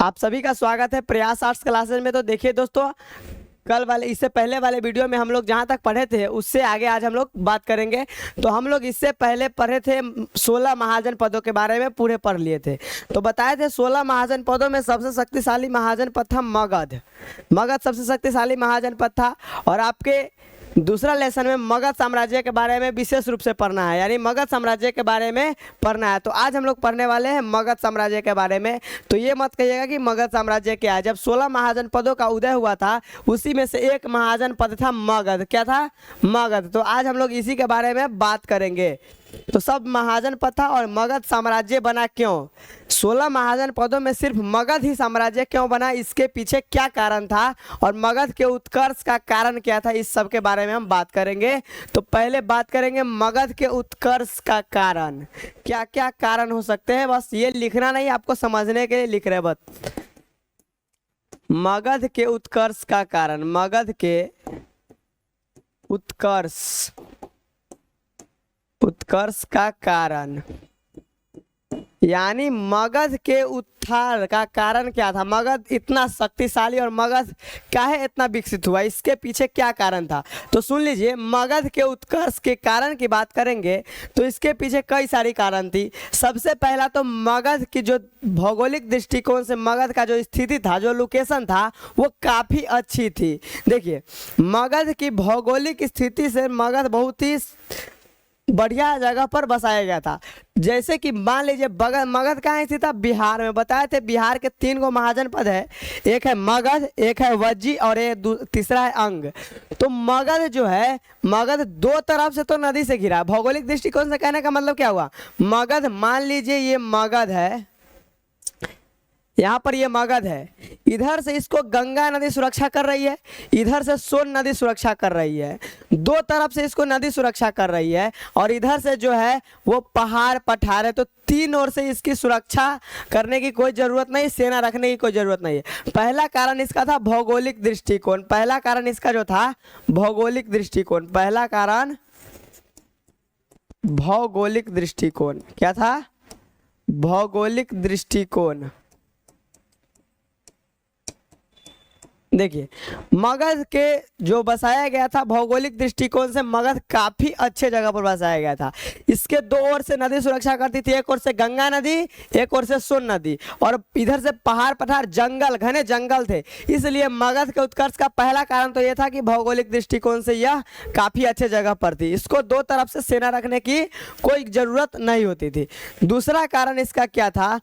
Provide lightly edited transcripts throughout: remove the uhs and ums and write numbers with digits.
आप सभी का स्वागत है प्रयास आर्ट्स क्लासेस में। तो देखिए दोस्तों, कल वाले इससे पहले वाले वीडियो में हम लोग जहाँ तक पढ़े थे उससे आगे आज हम लोग बात करेंगे। तो हम लोग इससे पहले पढ़े थे 16 महाजन पदों के बारे में, पूरे पढ़ लिए थे। तो बताए थे 16 महाजन पदों में सबसे शक्तिशाली महाजन पद था मगध। मगध सबसे शक्तिशाली महाजन पद था। और आपके दूसरा लेसन में मगध साम्राज्य के बारे में विशेष रूप से पढ़ना है, यानी मगध साम्राज्य के बारे में पढ़ना है। तो आज हम लोग पढ़ने वाले हैं मगध साम्राज्य के बारे में। तो ये मत कहिएगा कि मगध साम्राज्य क्या है। जब 16 महाजन पदों का उदय हुआ था उसी में से एक महाजन पद था मगध। क्या था? मगध। तो आज हम लोग इसी के बारे में बात करेंगे। तो सब महाजन पद था और मगध साम्राज्य बना क्यों? 16 महाजन पदों में सिर्फ मगध ही साम्राज्य क्यों बना, इसके पीछे क्या कारण था और मगध के उत्कर्ष का कारण क्या था, इस सब के बारे में हम बात करेंगे। तो पहले बात करेंगे मगध के उत्कर्ष का कारण। क्या क्या कारण हो सकते हैं, बस ये लिखना नहीं, आपको समझने के लिए लिख रहे बस। मगध के उत्कर्ष का कारण, मगध के उत्कर्ष का कारण, यानी मगध के उत्थान का कारण क्या था। मगध इतना शक्तिशाली और मगध काहे इतना विकसित हुआ, इसके पीछे क्या कारण था। तो सुन लीजिए, मगध के उत्कर्ष के कारण की बात करेंगे तो इसके पीछे कई सारी कारण थी। सबसे पहला तो मगध की जो भौगोलिक दृष्टिकोण से मगध का जो स्थिति था, जो लोकेशन था, वो काफ़ी अच्छी थी। देखिए, मगध की भौगोलिक स्थिति से मगध बहुत ही बढ़िया जगह पर बसाया गया था। जैसे कि मान लीजिए मगध कहाँ स्थित था? बिहार में। बताए थे बिहार के 3 गो महाजन पद है, एक है मगध, एक है वज्जी और तीसरा है अंग। तो मगध जो है, मगध 2 तरफ से तो नदी से घिरा है। भौगोलिक दृष्टिकोण से कहने का मतलब क्या हुआ? मगध, मान लीजिए ये मगध है, यहाँ पर ये मगध है, इधर से इसको गंगा नदी सुरक्षा कर रही है, इधर से सोन नदी सुरक्षा कर रही है। 2 तरफ से इसको नदी सुरक्षा कर रही है और इधर से जो है वो पहाड़ पठार है। तो 3 ओर से इसकी सुरक्षा करने की कोई ज़रूरत नहीं, सेना रखने की कोई ज़रूरत नहीं है। पहला कारण इसका था भौगोलिक दृष्टिकोण। पहला कारण इसका जो था भौगोलिक दृष्टिकोण। पहला कारण भौगोलिक दृष्टिकोण। क्या था? भौगोलिक दृष्टिकोण। देखिए, मगध के जो बसाया गया था भौगोलिक दृष्टिकोण से मगध काफी अच्छे जगह पर बसाया गया था। इसके 2 ओर से नदी सुरक्षा करती थी, एक ओर से गंगा नदी, एक ओर से सोन नदी, और इधर से पहाड़ पठार, जंगल, घने जंगल थे। इसलिए मगध के उत्कर्ष का पहला कारण तो यह था कि भौगोलिक दृष्टिकोण से यह काफी अच्छे जगह पर थी, इसको 2 तरफ से सेना रखने की कोई जरूरत नहीं होती थी। दूसरा कारण इसका क्या था?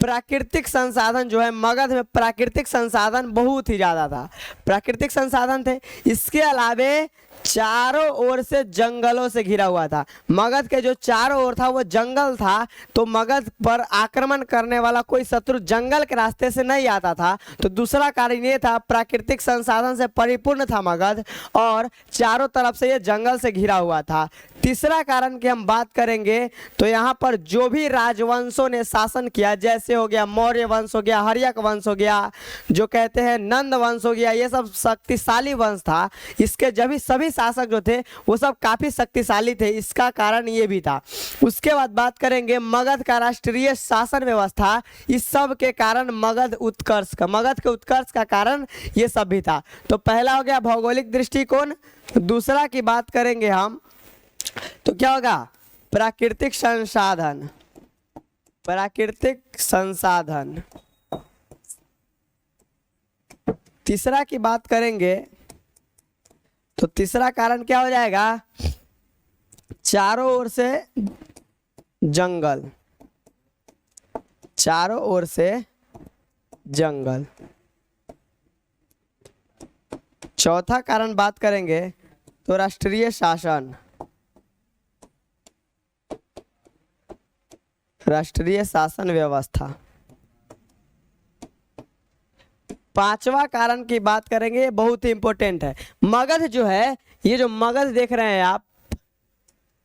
प्राकृतिक संसाधन जो है, मगध में प्राकृतिक संसाधन बहुत ही ज्यादा था, प्राकृतिक संसाधन थे। इसके अलावे चारों ओर से जंगलों से घिरा हुआ था। मगध के जो चारों ओर था वो जंगल था, तो मगध पर आक्रमण करने वाला कोई शत्रु जंगल के रास्ते से नहीं आता था। तो दूसरा कारण ये था, प्राकृतिक संसाधन से परिपूर्ण था मगध और चारों तरफ से ये जंगल से घिरा हुआ था। तीसरा कारण की हम बात करेंगे तो यहाँ पर जो भी राजवंशों ने शासन किया, जैसे हो गया मौर्य वंश हो गया, हर्यक वंश हो गया, जो कहते हैं नंद वंश हो गया, ये सब शक्तिशाली वंश था। इसके सभी शासक जो थे वो सब काफी शक्तिशाली थे, इसका कारण ये भी था। उसके बाद बात करेंगे मगध का राष्ट्रीय शासन व्यवस्था। इस सब के कारण मगध के उत्कर्ष का कारण ये सब भी था। तो पहला हो गया भौगोलिक दृष्टिकोण। दूसरा की बात करेंगे हम तो क्या होगा? प्राकृतिक संसाधन। प्राकृतिक संसाधन। तीसरा की बात करेंगे तो तीसरा कारण क्या हो जाएगा? चारों ओर से जंगल, चारों ओर से जंगल। चौथा कारण बात करेंगे तो राष्ट्रीय शासन, राष्ट्रीय शासन व्यवस्था। पांचवा कारण की बात करेंगे, ये बहुत ही इंपॉर्टेंट है। मगध जो है, ये जो मगध देख रहे हैं आप,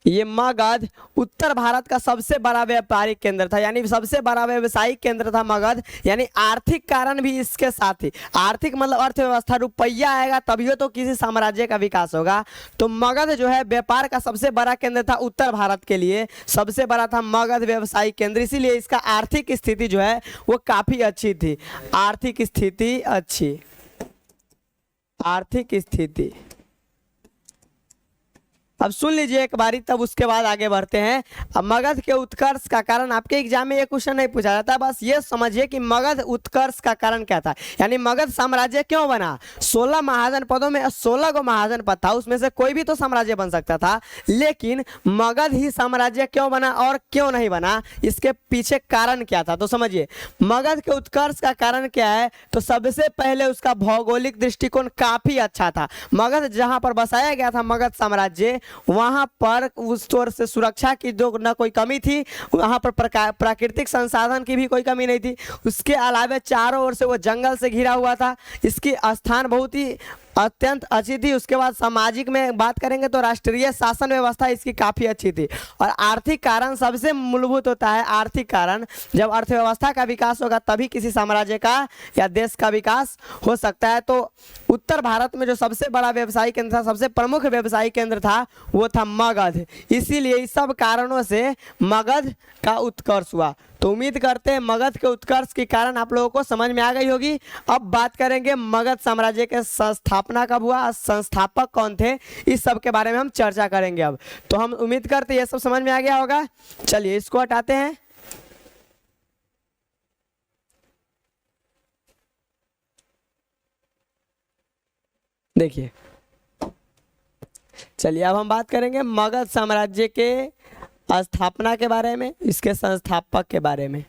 ये मगध उत्तर भारत का सबसे बड़ा व्यापारिक केंद्र था, यानी सबसे बड़ा व्यवसायिक केंद्र था मगध। यानी आर्थिक कारण भी इसके साथ ही, आर्थिक मतलब अर्थव्यवस्था, रुपया आएगा तभी तो किसी साम्राज्य का विकास होगा। तो मगध जो है व्यापार का सबसे बड़ा केंद्र था, उत्तर भारत के लिए सबसे बड़ा था मगध व्यवसायिक केंद्र, इसीलिए इसका आर्थिक स्थिति जो है वो काफी अच्छी थी। आर्थिक स्थिति अच्छी, आर्थिक स्थिति। अब सुन लीजिए एक बारी, तब उसके बाद आगे बढ़ते हैं। अब मगध के उत्कर्ष का कारण, आपके एग्जाम में ये क्वेश्चन नहीं पूछा जाता, बस ये समझिए कि मगध उत्कर्ष का कारण क्या था, यानी मगध साम्राज्य क्यों बना। 16 महाजन पदों में 16 को महाजन पद था, उसमें से कोई भी तो साम्राज्य बन सकता था, लेकिन मगध ही साम्राज्य क्यों बना और क्यों नहीं बना, इसके पीछे कारण क्या था। तो समझिए मगध के उत्कर्ष का कारण क्या है। तो सबसे पहले उसका भौगोलिक दृष्टिकोण काफी अच्छा था। मगध जहां पर बसाया गया था मगध साम्राज्य, वहां पर उस तौर से सुरक्षा की जो न कोई कमी थी, वहां पर प्राकृतिक संसाधन की भी कोई कमी नहीं थी। उसके अलावा चारों ओर से वो जंगल से घिरा हुआ था। इसकी स्थान बहुत ही अत्यंत अच्छी थी। उसके बाद सामाजिक में बात करेंगे तो राष्ट्रीय शासन व्यवस्था इसकी काफ़ी अच्छी थी। और आर्थिक कारण सबसे मूलभूत होता है। आर्थिक कारण, जब अर्थव्यवस्था का विकास होगा तभी किसी साम्राज्य का या देश का विकास हो सकता है। तो उत्तर भारत में जो सबसे बड़ा व्यवसायिक केंद्र था, सबसे प्रमुख व्यवसायिक केंद्र था, वो था मगध। इसीलिए इस सब कारणों से मगध का उत्कर्ष हुआ। तो उम्मीद करते हैं मगध के उत्कर्ष के कारण आप लोगों को समझ में आ गई होगी। अब बात करेंगे मगध साम्राज्य के संस्थापना कब हुआ, संस्थापक कौन थे, इस सब के बारे में हम चर्चा करेंगे। अब तो हम उम्मीद करते हैं ये सब समझ में आ गया होगा। चलिए इसको हटाते हैं। देखिए, चलिए अब हम बात करेंगे मगध साम्राज्य के स्थापना के बारे में, इसके संस्थापक के बारे में।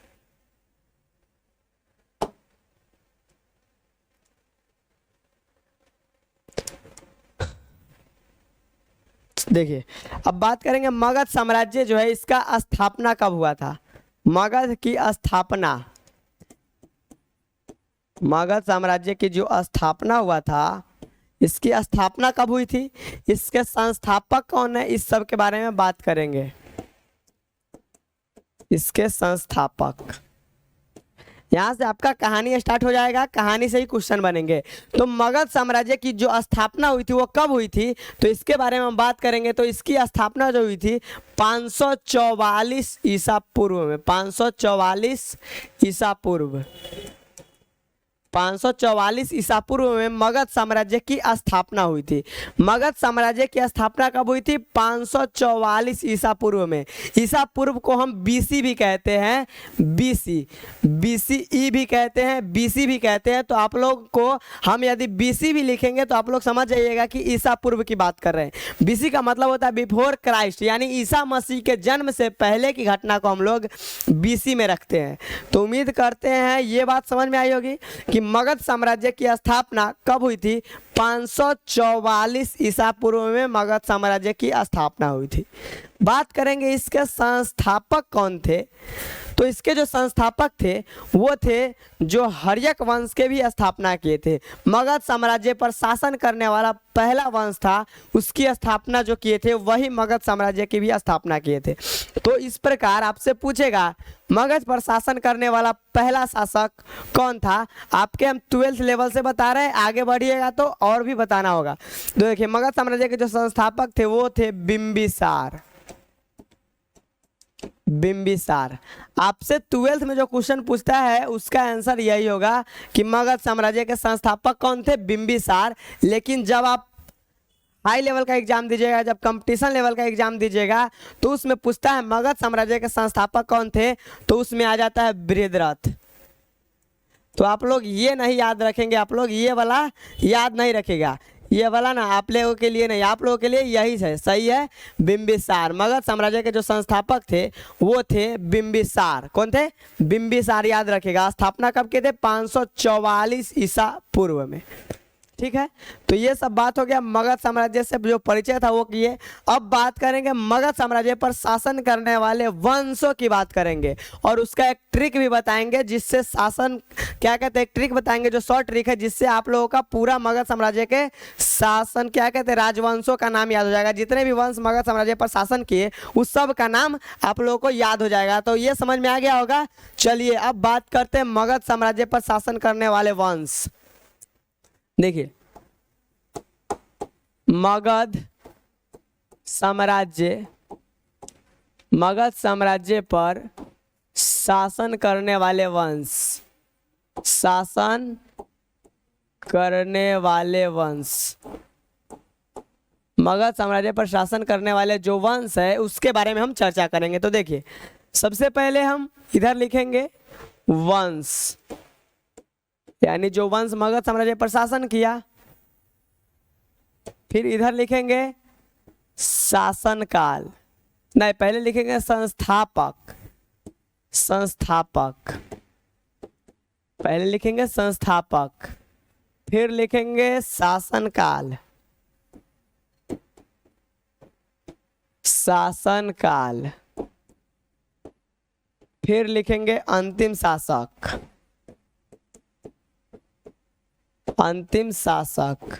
देखिए, अब बात करेंगे मगध साम्राज्य जो है इसका स्थापना कब हुआ था। मगध की स्थापना, मगध साम्राज्य की जो स्थापना हुआ था, इसकी स्थापना कब हुई थी, इसके संस्थापक कौन है, इस सब के बारे में बात करेंगे। इसके संस्थापक, यहाँ से आपका कहानी स्टार्ट हो जाएगा, कहानी से ही क्वेश्चन बनेंगे। तो मगध साम्राज्य की जो स्थापना हुई थी वो कब हुई थी, तो इसके बारे में हम बात करेंगे। तो इसकी स्थापना जो हुई थी 544 ईसा पूर्व में, 544 ईसा पूर्व, 544 ईसा पूर्व में मगध साम्राज्य की स्थापना हुई थी। मगध साम्राज्य की स्थापना कब हुई थी, 544 ईसा पूर्व में। ईसा पूर्व को हम बीसी भी कहते हैं, बीसी, बीसीई भी कहते हैं, बीसी भी कहते हैं। तो आप लोग को हम यदि बीसी भी लिखेंगे तो आप लोग समझ जाइएगा कि ईसा पूर्व की बात कर रहे हैं। बीसी का मतलब होता है बिफोर क्राइस्ट, यानी ईसा मसीह के जन्म से पहले की घटना को हम लोग बीसी में रखते हैं। तो उम्मीद करते हैं ये बात समझ में आई होगी कि मगध साम्राज्य की स्थापना कब हुई थी, 544 ईसा पूर्व में मगध साम्राज्य की स्थापना हुई थी। बात करेंगे इसके संस्थापक कौन थे। तो इसके जो संस्थापक थे वो थे जो हर्यक वंश के भी स्थापना किए थे। मगध साम्राज्य पर शासन करने वाला पहला वंश था, उसकी स्थापना जो किए थे वही मगध साम्राज्य की भी स्थापना किए थे। तो इस प्रकार आपसे पूछेगा मगध पर शासन करने वाला पहला शासक कौन था। आपके हम 12th लेवल से बता रहे हैं, आगे बढ़िएगा तो और भी बताना होगा। तो देखिए मगध साम्राज्य के जो संस्थापक थे वो थे बिंबिसार। बिंबिसार, आपसे 12th में जो क्वेश्चन पूछता है उसका आंसर यही होगा कि मगध साम्राज्य के संस्थापक कौन थे, बिंबिसार। लेकिन जब आप हाई लेवल का एग्जाम दीजिएगा, जब कंपटीशन लेवल का एग्जाम दीजिएगा, तो उसमें पूछता है मगध साम्राज्य के संस्थापक कौन थे, तो उसमें आ जाता है बृहद्रथ। तो आप लोग ये नहीं याद रखेंगे, आप लोग ये वाला याद नहीं रखेगा, ये वाला ना आप लोगों के लिए नहीं, आप लोगों के लिए यही है, सही है, बिंबिसार। मगध साम्राज्य के जो संस्थापक थे वो थे बिंबिसार। कौन थे, बिंबिसार, याद रखेगा। स्थापना कब के थे, 544 ईसा पूर्व में। ठीक है, तो ये सब बात हो गया मगध साम्राज्य से जो परिचय था वो किए। अब बात करेंगे मगध साम्राज्य पर शासन करने वाले वंशों की बात करेंगे और उसका एक ट्रिक भी बताएंगे जिससे शासन क्या कहते हैं, एक ट्रिक बताएंगे जो शॉर्ट ट्रिक है जिससे आप लोगों का पूरा मगध साम्राज्य के शासन क्या कहते हैं राजवंशों का नाम याद हो जाएगा। जितने भी वंश मगध साम्राज्य पर शासन किए उस सब का नाम आप लोगों को याद हो जाएगा। तो ये समझ में आ गया होगा। चलिए अब बात करते हैं मगध साम्राज्य पर शासन करने वाले वंश। देखिए मगध साम्राज्य पर शासन करने वाले वंश, शासन करने वाले वंश, मगध साम्राज्य पर शासन करने वाले जो वंश है उसके बारे में हम चर्चा करेंगे। तो देखिए सबसे पहले हम इधर लिखेंगे वंश, यानी जो वंश मगध साम्राज्य पर शासन किया। फिर इधर लिखेंगे शासनकाल, नहीं पहले लिखेंगे संस्थापक, पहले लिखेंगे संस्थापक, फिर लिखेंगे शासनकाल, फिर लिखेंगे अंतिम शासक।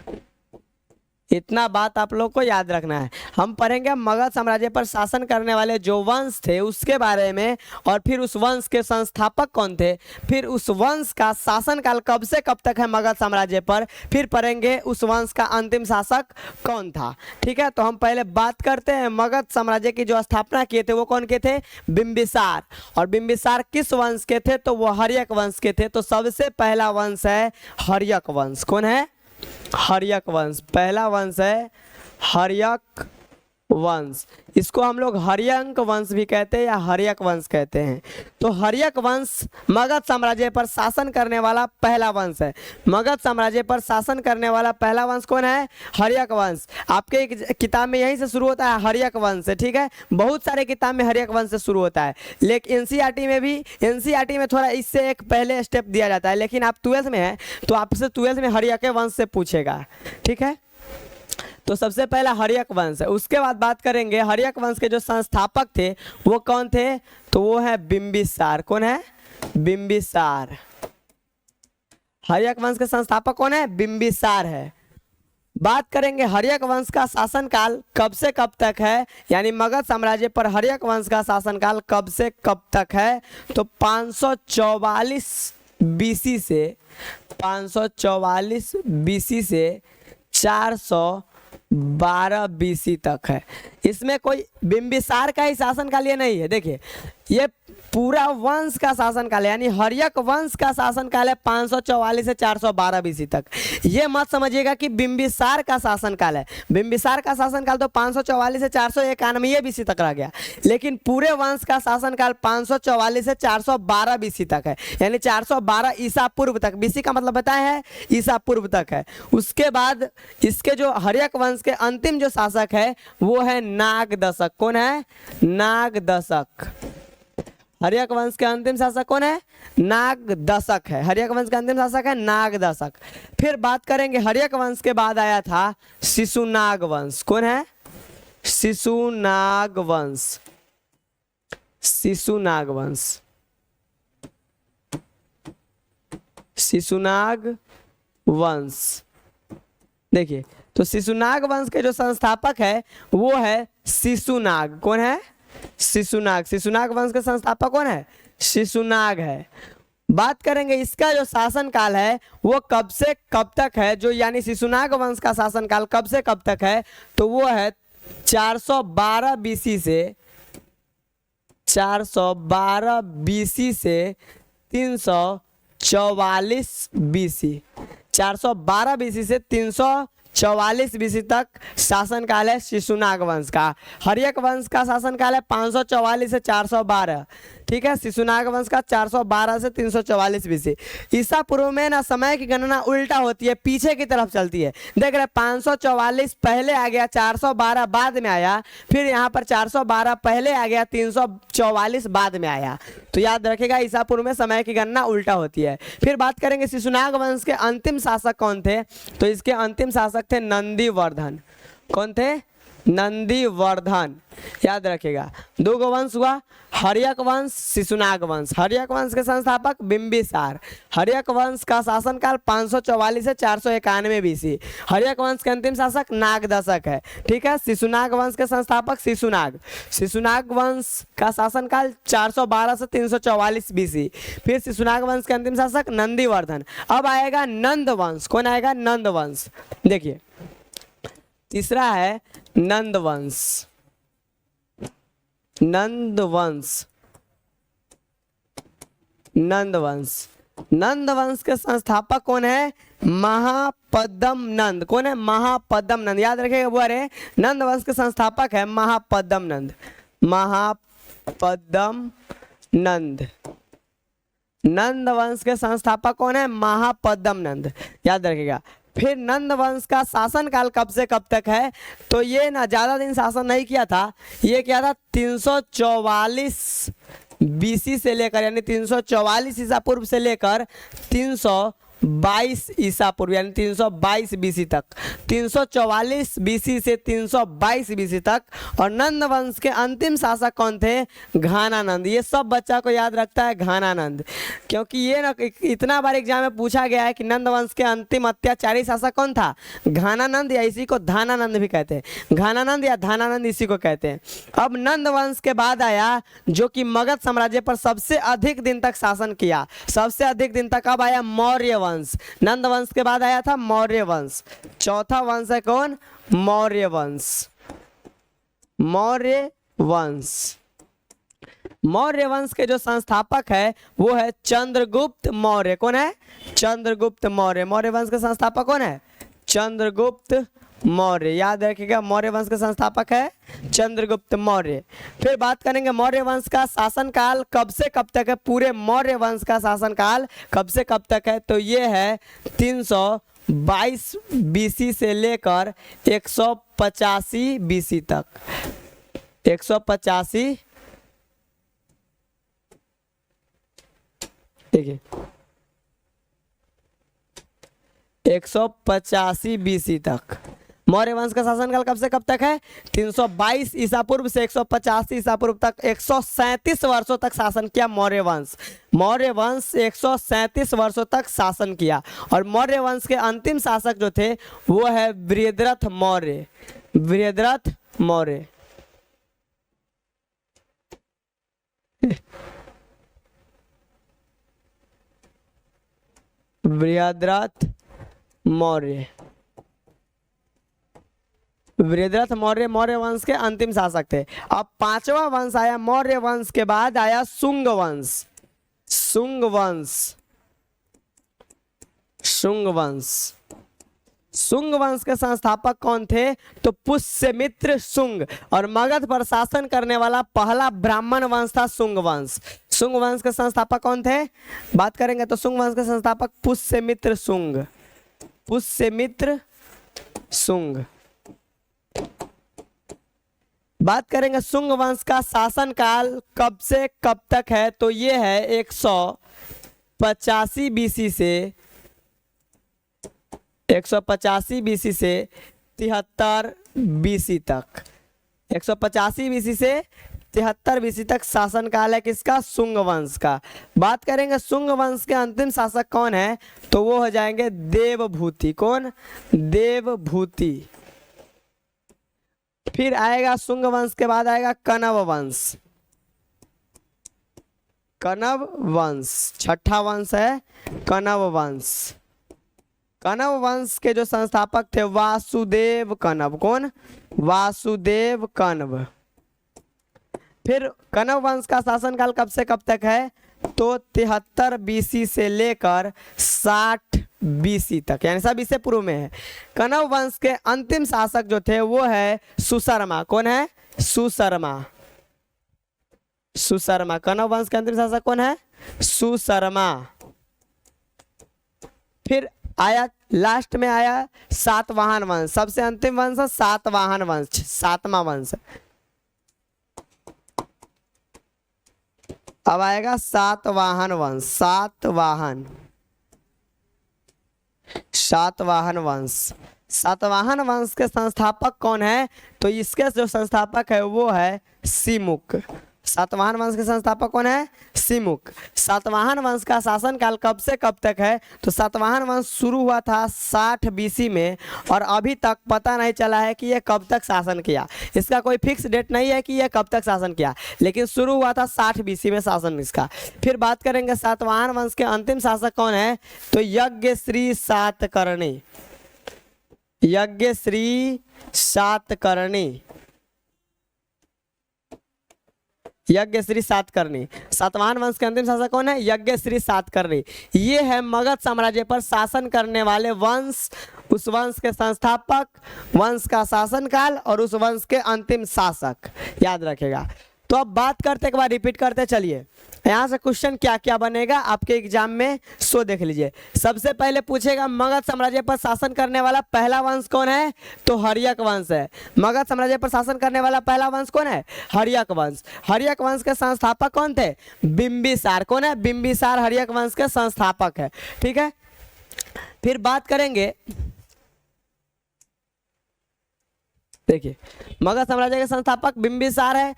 इतना बात आप लोग को याद रखना है। हम पढ़ेंगे मगध साम्राज्य पर शासन करने वाले जो वंश थे उसके बारे में, और फिर उस वंश के संस्थापक कौन थे, फिर उस वंश का शासनकाल कब से कब तक है मगध साम्राज्य पर, फिर पढ़ेंगे उस वंश का अंतिम शासक कौन था। ठीक है, तो हम पहले बात करते हैं मगध साम्राज्य की जो स्थापना किए थे वो कौन के थे, बिंबिसार। और बिंबिसार किस वंश के थे, तो वो हर्यक वंश के थे। तो सबसे पहला वंश है हर्यक वंश। कौन है, हर्यक वंश। पहला वंश है हर्यक वंश। इसको हम लोग हर्यंक वंश भी कहते हैं या हर्यक वंश कहते हैं। तो हर्यक वंश मगध साम्राज्य पर शासन करने वाला पहला वंश है। मगध साम्राज्य पर शासन करने वाला पहला वंश कौन है, हर्यक वंश। आपके किताब में यहीं से शुरू होता है हर्यक वंश से। ठीक है, बहुत सारे किताब में हर्यक वंश से शुरू होता है, लेकिन एनसीईआरटी में थोड़ा इससे एक पहले स्टेप दिया जाता है। लेकिन आप 12th में है तो आपसे 12th में हर्यक वंश से पूछेगा। ठीक है, तो सबसे पहला हर्यक वंश है। उसके बाद बात करेंगे हर्यक वंश के जो संस्थापक थे वो कौन थे, तो वो है बिंबिसार। कौन है, बिंबिसार। हर्यक वंश के संस्थापक कौन है, बिंबिसार है। बात करेंगे हर्यक वंश का शासनकाल कब से कब तक है, यानी मगध साम्राज्य पर हर्यक वंश का शासनकाल कब से कब तक है, तो 544 बीसी से 412 बीसी तक है। इसमें कोई बिंबिसार का ही शासनकाल ये नहीं है। देखिए ये पूरा वंश का शासनकाल है, यानी हर्यक वंश का शासनकाल है 544 से 412 बीसी तक। ये मत समझिएगा कि बिंबिसार का शासनकाल है। बिंबिसार का शासनकाल तो 544 से 491 बीसी तक रह गया, लेकिन पूरे वंश का शासनकाल 544 से 412 बीसी तक है, यानी 412 ईसा पूर्व तक। बीसी का मतलब बताया है ईसा पूर्व तक है। उसके बाद इसके जो हर्यक वंश के अंतिम जो शासक है वो है नागदशक। कौन है, नागदशक। हर्यक वंश के अंतिम शासक कौन है, नागदशक है। हर्यक वंश का अंतिम शासक है नागदशक। फिर बात करेंगे हर्यक वंश के बाद आया था शिशुनाग वंश। कौन है, शिशुनाग वंश। शिशुनाग वंश, शिशुनाग वंश। देखिए तो शिशुनाग वंश के जो संस्थापक है वो है शिशुनाग। कौन है, शिशुनाग। शिशुनाग वंश के संस्थापक कौन है, शिशुनाग है। बात करेंगे इसका जो शासनकाल है वो कब से कब तक है, जो यानी शिशुनाग वंश का शासनकाल कब से कब तक है, तो वो है 412 बीसी से 344 बीसी। 412 बीसी से 544 बीसी तक शासनकाल है शिशुनाग वंश का। हर्यक वंश का शासनकाल है 544 से 412, ठीक है। शिशुनाग वंश का 412 से 344 बीसी। ईसा पूर्व में ना समय की गणना उल्टा होती है, पीछे की तरफ चलती है। देख रहे 544 पहले आ गया, 412 बाद में आया, फिर यहाँ पर 412 पहले आ गया, 344 बाद में आया। तो याद रखेगा ईसा पूर्व में समय की गणना उल्टा होती है। फिर बात करेंगे शिशुनाग वंश के अंतिम शासक कौन थे, तो इसके अंतिम शासक थे नंदीवर्धन। कौन थे? नंदीवर्धन। याद रखेगा दो गो वंश हुआ, हर्यक वंश, शिशुनाग वंश। हर्यक वंश के संस्थापक बिंबिसार। हर्यक वंश का शासनकाल 544 से 491 बीसी। हर्यक वंश के अंतिम शासक नागदशक है, ठीक है। शिशुनाग वंश के संस्थापक शिशुनाग। शिशुनाग वंश का शासनकाल 412 से 344 बीसी। फिर शिशुनाग वंश के अंतिम शासक नंदीवर्धन। अब आएगा नंद वंश। कौन आएगा? नंद वंश। देखिए तीसरा है नंद वंश। नंद वंश, नंद वंश। नंद वंश के संस्थापक कौन है? महापद्म नंद। कौन है? महापद्म नंद। याद रखिएगा वो अरे नंद वंश के संस्थापक है महापद्म नंद। महापद्म नंद। नंद वंश के संस्थापक कौन है? महापद्म नंद। याद रखिएगा। फिर नंद वंश का शासनकाल कब से कब तक है, तो ये ना ज्यादा दिन शासन नहीं किया था, ये क्या था 344 बीसी से लेकर यानी 344 ईसा पूर्व से लेकर 322 ईसा पूर्व यानी 322 बीसी तक। 344 बीसी से 322 बीसी तक। और नंद वंश के अंतिम शासक कौन थे? घानानंद। ये सब बच्चा को याद रखता है घानानंद, क्योंकि ये ना इतना बार एग्जाम में पूछा गया है कि नंद वंश के अंतिम अत्याचारी शासक कौन था? घानानंद, या इसी को धानानंद भी कहते हैं। घानानंद या धानानंद इसी को कहते हैं। अब नंद वंश के बाद आया जो कि मगध साम्राज्य पर सबसे अधिक दिन तक शासन किया। सबसे अधिक दिन तक अब आया मौर्य वंश। नंद वंश के बाद आया था मौर्य वंश। चौथा वंश है कौन? मौर्य वंश। मौर्य वंश। मौर्य वंश के जो संस्थापक है वो है चंद्रगुप्त मौर्य। कौन है? चंद्रगुप्त मौर्य। मौर्य वंश के संस्थापक कौन है? चंद्रगुप्त मौर्य। याद रखिएगा मौर्य वंश के संस्थापक है चंद्रगुप्त मौर्य। फिर बात करेंगे मौर्य वंश का शासनकाल कब से कब तक है। पूरे मौर्य वंश का शासनकाल कब से कब तक है, तो ये है 322 बीसी से लेकर 185 बीसी तक। 185, देखिए 185 बीसी तक मौर्य वंश का शासनकाल कब से कब तक है? 322 ईसा पूर्व से 185 ईसा पूर्व तक। 137 वर्षों तक शासन किया मौर्य वंश। मौर्य वंश 137 वर्षों तक शासन किया। और मौर्य वंश के अंतिम शासक जो थे वो है बृहद्रथ मौर्य। बृहद्रथ मौर्य। बृहद्रथ मौर्य। बृहद्रथ मौर्य मौर्य वंश के अंतिम शासक थे। अब पांचवा वंश आया मौर्य वंश के बाद आया शुंग वंश। शुंग वंश। शुंग वंश। शुंग वंश के संस्थापक कौन थे? तो पुष्यमित्र शुंग। और मगध पर शासन करने वाला पहला ब्राह्मण वंश था शुंग वंश। शुंग वंश के संस्थापक कौन थे? बात करेंगे तो शुंग वंश के संस्थापक पुष्यमित्र शुंग। पुष्यमित्र शुंग। बात करेंगे शुंग वंश का शासनकाल कब से कब तक है, तो ये है 185 बीसी से 185 बीसी से 73 बीसी तक। 185 बीसी से 73 बीसी तक शासनकाल है किसका? शुंग वंश का। बात करेंगे शुंग वंश के अंतिम शासक कौन है, तो वो हो जाएंगे देवभूति। कौन? देवभूति। फिर आएगा शुंग वंश के बाद आएगा कण्व वंश। कण्व वंश छठा वंश है कण्व वंश। कण्व वंश के जो संस्थापक थे वासुदेव कण्व। कौन? वासुदेव कण्व। फिर कण्व वंश का शासनकाल कब से कब तक है, तो 73 बीसी से लेकर 60 बीसी तक, यानी सब इससे पूर्व में है। कण्व वंश के अंतिम शासक जो थे वो है सुशर्मा। कौन है? सुशर्मा। सुशर्मा। कण्व वंश के अंतिम शासक कौन है? सुशर्मा। फिर आया लास्ट में आया सातवाहन वंश, सबसे अंतिम वंश सातवाहन वंश, सातवां वंश। अब आएगा सातवाहन वंश, सातवाहन, सातवाहन वंश। सातवाहन वंश के संस्थापक कौन है? तो इसके जो संस्थापक है वो है सिमुक। सातवाहन वंश के संस्थापक कौन है? सिमुक। सातवाहन वंश का शासनकाल कब से कब तक है? तो सातवाहन वंश शुरू हुआ था 60 बीसी में और अभी तक पता नहीं चला है कि यह कब तक शासन किया। इसका कोई फिक्स डेट नहीं है कि यह कब तक शासन किया, लेकिन शुरू हुआ था 60 बीसी में शासन इसका। फिर बात करेंगे सातवाहन वंश के अंतिम शासक कौन है? तो यज्ञश्री सातकर्णी। यज्ञश्री सातकर्णी। यज्ञश्री सातकर्णी। सातवाहन वंश के अंतिम शासक कौन है? यज्ञश्री सातकर्णी। ये है मगध साम्राज्य पर शासन करने वाले वंश, उस वंश के संस्थापक, वंश का शासनकाल और उस वंश के अंतिम शासक, याद रखेगा। तो अब बात करते के बाद रिपीट करते चलिए, यहाँ से क्वेश्चन क्या क्या बनेगा आपके एग्जाम में, सो देख लीजिए। सबसे पहले पूछेगा मगध साम्राज्य पर शासन करने वाला पहला वंश कौन है? तो हर्यक वंश है। मगध साम्राज्य पर शासन करने वाला पहला वंश कौन है? हर्यक वंश। हर्यक वंश के संस्थापक कौन थे? बिंबिसार। कौन है? बिंबिसार हर्यक वंश के संस्थापक है। ठीक है, फिर बात करेंगे, देखिए मगध साम्राज्य के संस्थापक बिंबिसार है।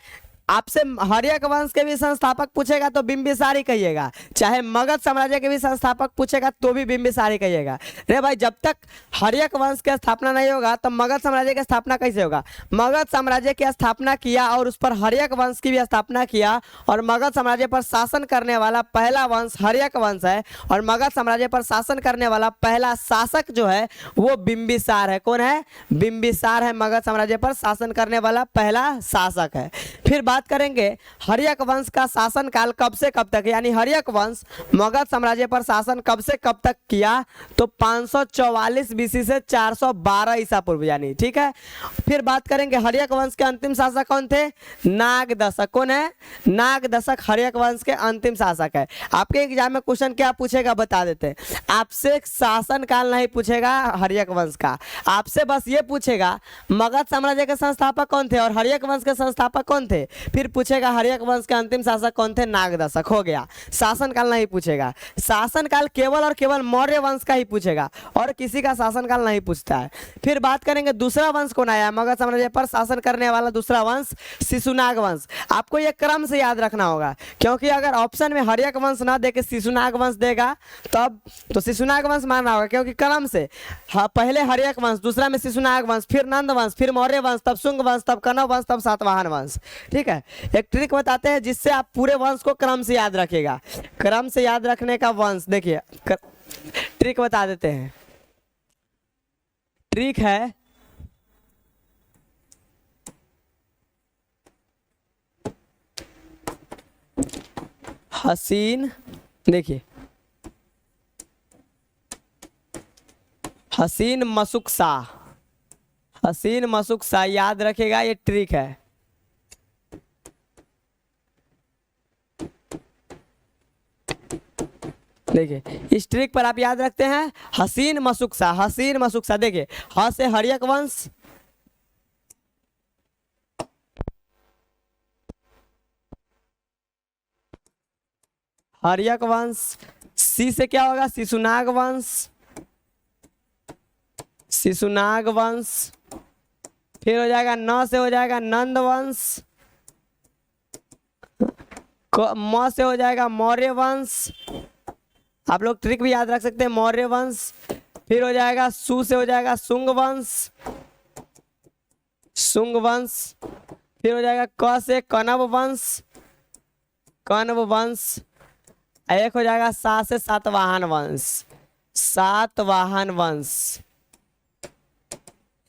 आपसे हर्यक वंश के भी संस्थापक पूछेगा तो बिंबिसार ही कहिएगा, चाहे मगध साम्राज्य के भी संस्थापक पूछेगा तो भी बिंबिसार ही कहिएगा। रे भाई, जब तक हर्यक वंश की स्थापना नहीं होगा तो मगध साम्राज्य की स्थापना कैसे होगा? मगध साम्राज्य की स्थापना किया और उस पर हर्यक वंश की भी स्थापना किया, और मगध साम्राज्य पर शासन करने वाला पहला वंश हर्यक वंश है, और मगध साम्राज्य पर शासन करने वाला पहला शासक जो है वो बिंबिसार है। कौन है? बिंबिसार है मगध साम्राज्य पर शासन करने वाला पहला शासक है। फिर बात करेंगे हर्यक वंश का शासन काल कब से कब तक, यानी हर्यक वंश मगध साम्राज्य पर शासन कब से कब तक किया? तो 544 बीसी से 412 ईसा पूर्व, यानी ठीक है। फिर बात करेंगे हर्यक वंश के अंतिम शासक कौन थे? नागदशक। कौन है? नागदशक हर्यक वंश के अंतिम शासक है। आपके एग्जाम में क्वेश्चन क्या पूछेगा बता देते हैं, आपसे शासन काल नहीं पूछेगा हर्यक वंश का, आपसे बस ये पूछेगा मगध साम्राज्य के संस्थापक कौन थे और हर्यक वंश के संस्थापक कौन थे। फिर पूछेगा हर्यक वंश के अंतिम शासक कौन थे? नागदशक। हो गया, शासनकाल नहीं पूछेगा। शासनकाल केवल और केवल मौर्य वंश का ही पूछेगा और किसी का शासनकाल नहीं पूछता है। फिर बात करेंगे दूसरा वंश कौन आया मगध साम्राज्य पर शासन करने वाला? दूसरा वंश शिशुनाग वंश। आपको यह क्रम से याद रखना होगा, क्योंकि अगर ऑप्शन में हर्यक वंश ना देके शिशुनाग वंश देगा तब तो शिशुनाग वंश मानना होगा, क्योंकि क्रम से पहले हर्यक वंश, दूसरा में शिशुनाग वंश, फिर नंद वंश, फिर मौर्य वंश, तब शुंग वंश, तब कण्व वंश, तब सातवाहन वंश। ठीक है, एक ट्रिक बताते हैं जिससे आप पूरे वंश को क्रम से याद रखिएगा। क्रम से याद रखने का वंश, देखिए ट्रिक बता देते हैं। ट्रिक है हसीन, देखिए हसीन मसुक शाह, हसीन मसुक शाह, याद रखेगा, ये ट्रिक है। देखिए इस ट्रिक पर आप याद रखते हैं हसीन मसुक शाह, हसीन मसुक शाह। देखिए ह से हर्यक वंश, हर्यक वंश, सी से क्या होगा? शिशुनाग वंश, शिशुनाग वंश। फिर हो जाएगा न से हो जाएगा नंद वंश, म से हो जाएगा मौर्य वंश। आप लोग ट्रिक भी याद रख सकते हैं, मौर्य वंश। फिर हो जाएगा सु से हो जाएगा शुंग वंश, शुंग वंश। फिर हो जाएगा क से कण्व वंश, कण्व वंश। एक हो जाएगा सा से सातवाहन वंश, सातवाहन वंश।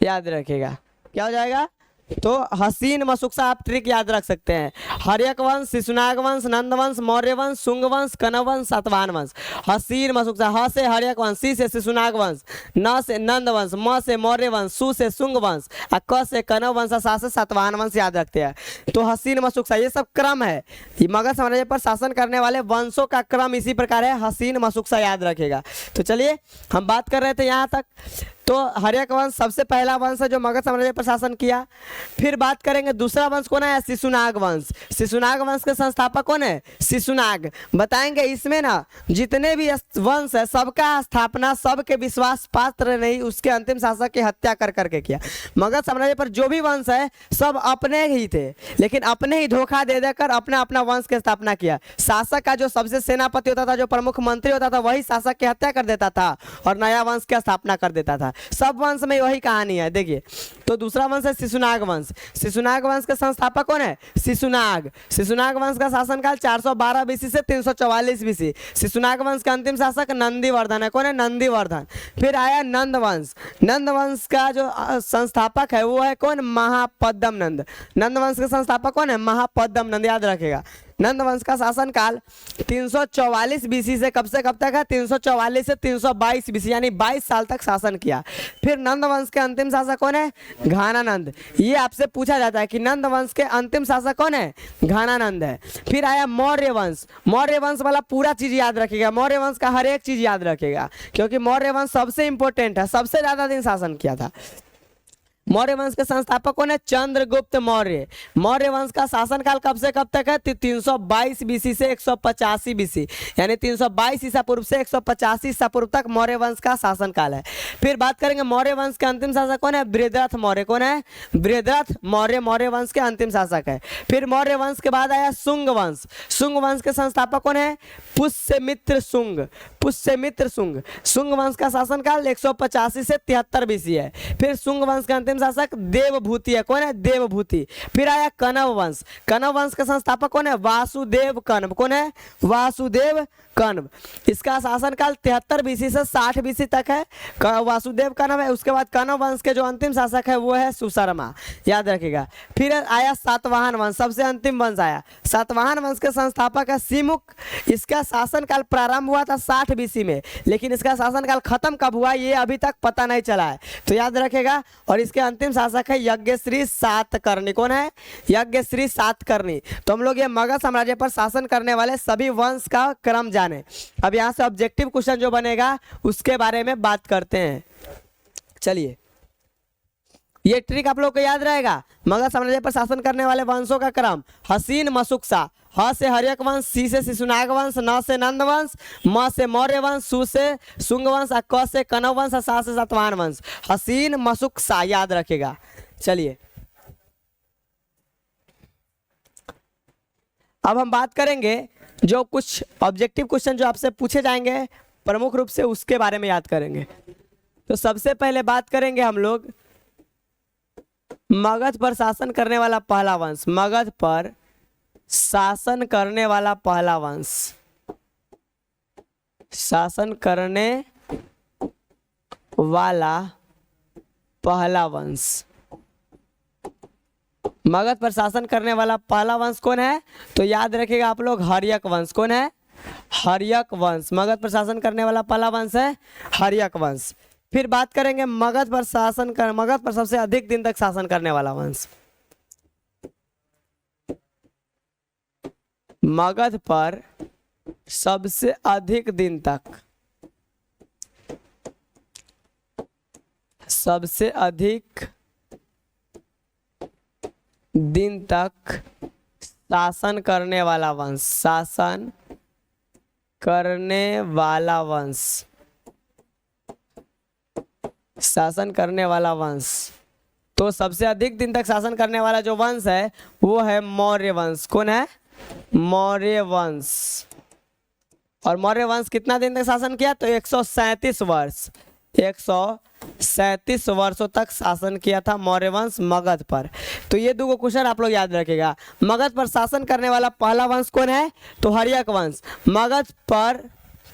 याद रखिएगा क्या हो जाएगा? तो हसीन मशुक्सा आप ट्रिक याद रख सकते हैं। हर्यक वंश, शिशुनाग वंश, नंद वंश, मौर्य वंश, शुंग वंश, कनव वंश, सातवाहन वंश। हसीन मशुक्सा, ह से हर्यक वंश, सी से शिशुनाग वंश, न से नंद वंश, म से मौर्य वंश, सु से शुंग वंश, और क से कनव वंश, सा से सातवाहन वंश याद रखते हैं। तो हसीन मशुक्सा ये सब क्रम है, ये मगध साम्राज्य पर शासन करने वाले वंशों का क्रम इसी प्रकार है, हसीन मशुक्सा याद रखेगा। तो चलिए हम बात कर रहे थे यहाँ तक। तो हर्यक वंश सबसे पहला वंश है जो मगध साम्राज्य पर शासन किया। फिर बात करेंगे दूसरा वंश कौन है, शिशुनाग वंश। शिशुनाग वंश के संस्थापक कौन है, शिशुनाग। बताएंगे इसमें ना जितने भी वंश है सबका स्थापना सबके विश्वास पात्र नहीं, उसके अंतिम शासक की हत्या कर करके किया। मगध साम्राज्य पर जो भी वंश है सब अपने ही थे, लेकिन अपने ही धोखा दे देकर अपना अपना वंश की स्थापना किया। शासक का जो सबसे सेनापति होता था, जो प्रमुख मंत्री होता था, वही शासक की हत्या कर देता था और नया वंश की स्थापना कर देता था। सब वंश में वही कहानी है। देखिए तो दूसरा वंश है शिशुनाग वंश। शिशुनाग वंश के संस्थापक कौन है, शिशुनाग। शिशुनाग वंश का शासनकाल 412 बीसी से 344 बीसी। शिशुनाग वंश के अंतिम शासक नंदीवर्धन है। कौन है, नंदीवर्धन। फिर आया नंद वंश। नंद वंश का जो संस्थापक है वो है कौन, महापद्म नंद। नंद वंश के संस्थापक कौन है, महापद्म नंद, याद रखेगा। नंद वंश का शासनकाल 344 बीसी से कब तक है, 344 से 322 बीसी, यानी 22 साल तक शासन किया। फिर नंद वंश के अंतिम शासक कौन है, घानानंद। ये आपसे पूछा जाता है कि नंद वंश के अंतिम शासक कौन है, घानानंद है। फिर आया मौर्य वंश। मौर्य वंश वाला पूरा चीज याद रखेगा, मौर्य वंश का हर एक चीज याद रखेगा, क्योंकि मौर्य वंश सबसे इंपॉर्टेंट है, सबसे ज्यादा दिन शासन किया था। मौर्य वंश के संस्थापक कौन है, चंद्रगुप्त मौर्य। मौर्य वंश का शासनकाल कब से कब तक है, 322 बीसी से 185 बीसी, यानी 322 ईसा पूर्व से 185 ईसा पूर्व तक मौर्य वंश का शासनकाल है। फिर बात करेंगे मौर्य वंश के अंतिम शासक कौन है, बृहद्रथ मौर्य। कौन है, बृहद्रथ मौर्य मौर्य वंश के अंतिम शासक है। फिर मौर्य वंश के बाद आया शुंग वंश। शुंग वंश के संस्थापक कौन है, पुष्यमित्र शुंग। पुष्यमित्र शुंग। शुंग वंश का शासनकाल 185 से 73 बीसी है। फिर शुंग वंश का शासक देवभूति है। कौन है, देवभूति। फिर आया कनव वंश। कनव वंश का संस्थापक कौन है, वासुदेव कण्व। कौन है, वासुदेव कण्व। इसका शासनकाल 73 बीसी से 60 बीसी तक है, वासुदेव कण्व है। उसके बाद कनव वंश के जो अंतिम शासक है वो है सुशर्मा, याद रखिएगा। फिर आया सातवाहन वंश, सबसे अंतिम वंश आया। सातवाहन वंश के संस्थापक है सिमुक। इसका शासनकाल प्रारंभ हुआ था 60 बीसी में, लेकिन इसका शासनकाल खत्म कब हुआ ये अभी तक पता नहीं चला है, तो याद रखेगा। और इसके अंतिम शासक है यज्ञश्री सातकर्णी। कौन है, यज्ञश्री सातकर्णी। तो हम लोग ये मगध साम्राज्य पर शासन करने वाले सभी वंश का क्रम जाने। अब यहां से ऑब्जेक्टिव क्वेश्चन जो बनेगा उसके बारे में बात करते हैं। चलिए ये ट्रिक आप लोग को याद रहेगा। मगध साम्राज्य पर शासन करने वाले वंशों का क्रम, हसीन मशुक्सा। ह से हर्यक वंश, सी से शिशुनाग वंश, न से नंद वंश, म से मौर्य वंश, सु से शुंग वंश, क से कनव वंश, सा से सातवाहन वंश। हसीन मशुक्सा याद रखेगा। चलिए अब हम बात करेंगे जो कुछ ऑब्जेक्टिव क्वेश्चन जो आपसे पूछे जाएंगे प्रमुख रूप से उसके बारे में याद करेंगे। तो सबसे पहले बात करेंगे हम लोग मगध पर शासन करने वाला पहला वंश। मगध पर शासन करने वाला पहला वंश, शासन करने वाला पहला वंश। मगध पर शासन करने वाला पहला वंश कौन है, तो याद रखिएगा आप लोग, हर्यक वंश। कौन है, हर्यक वंश। मगध पर शासन करने वाला पहला वंश है हर्यक वंश। फिर बात करेंगे मगध पर सबसे अधिक दिन तक शासन करने वाला वंश। मगध पर सबसे अधिक दिन तक, सबसे अधिक दिन तक शासन करने वाला वंश, शासन करने वाला वंश, शासन करने वाला वंश। तो सबसे अधिक दिन तक शासन करने वाला जो वंश है वो है मौर्य वंश। कौन है, मौर्य वंश। और मौर्य वंश कितना दिन तक शासन किया, तो 137 वर्ष, 137 वर्षों तक शासन किया था मौर्य वंश मगध पर। तो ये दो क्वेश्चन आप लोग याद रखेगा। मगध पर शासन करने वाला पहला वंश कौन है, तो हर्यक वंश। मगध पर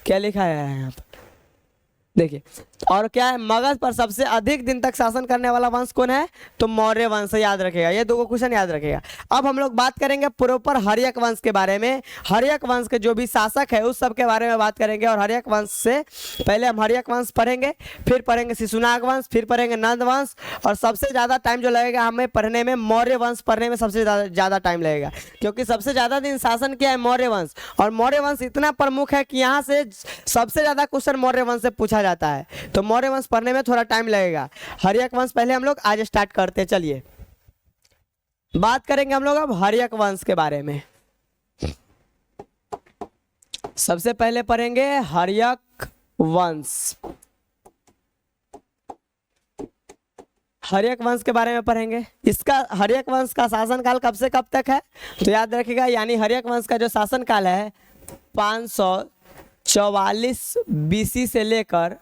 क्या लिखा है यहाँ पर, देखिए, और क्या है, मगध पर सबसे अधिक दिन तक शासन करने वाला वंश कौन है, तो मौर्य वंश, याद रखेगा, ये दो क्वेश्चन याद रखेगा। अब हम लोग बात करेंगे प्रॉपर हर्यक वंश के बारे में। हर्यक वंश के जो भी शासक है उस सब के बारे में बात करेंगे। और हर्यक वंश से पहले हम हर्यक वंश पढ़ेंगे, फिर पढ़ेंगे शिशुनाग वंश, फिर पढ़ेंगे नंद वंश, और सबसे ज़्यादा टाइम जो लगेगा हमें पढ़ने में, मौर्य वंश पढ़ने में सबसे ज़्यादा टाइम लगेगा, क्योंकि सबसे ज़्यादा दिन शासन किया है मौर्य वंश। और मौर्य वंश इतना प्रमुख है कि यहाँ से सबसे ज़्यादा क्वेश्चन मौर्य वंश से पूछा जाता है, तो मौर्य वंश पढ़ने में थोड़ा टाइम लगेगा। हर्यक वंश पहले हम लोग आज स्टार्ट करते हैं। चलिए बात करेंगे हम लोग अब हर्यक वंश के बारे में। सबसे पहले पढ़ेंगे हर्यक वंश। हर्यक वंश के बारे में पढ़ेंगे। इसका हर्यक वंश का शासनकाल कब से कब तक है, तो याद रखिएगा, यानी हर्यक वंश का जो शासनकाल है 544 बीसी से लेकर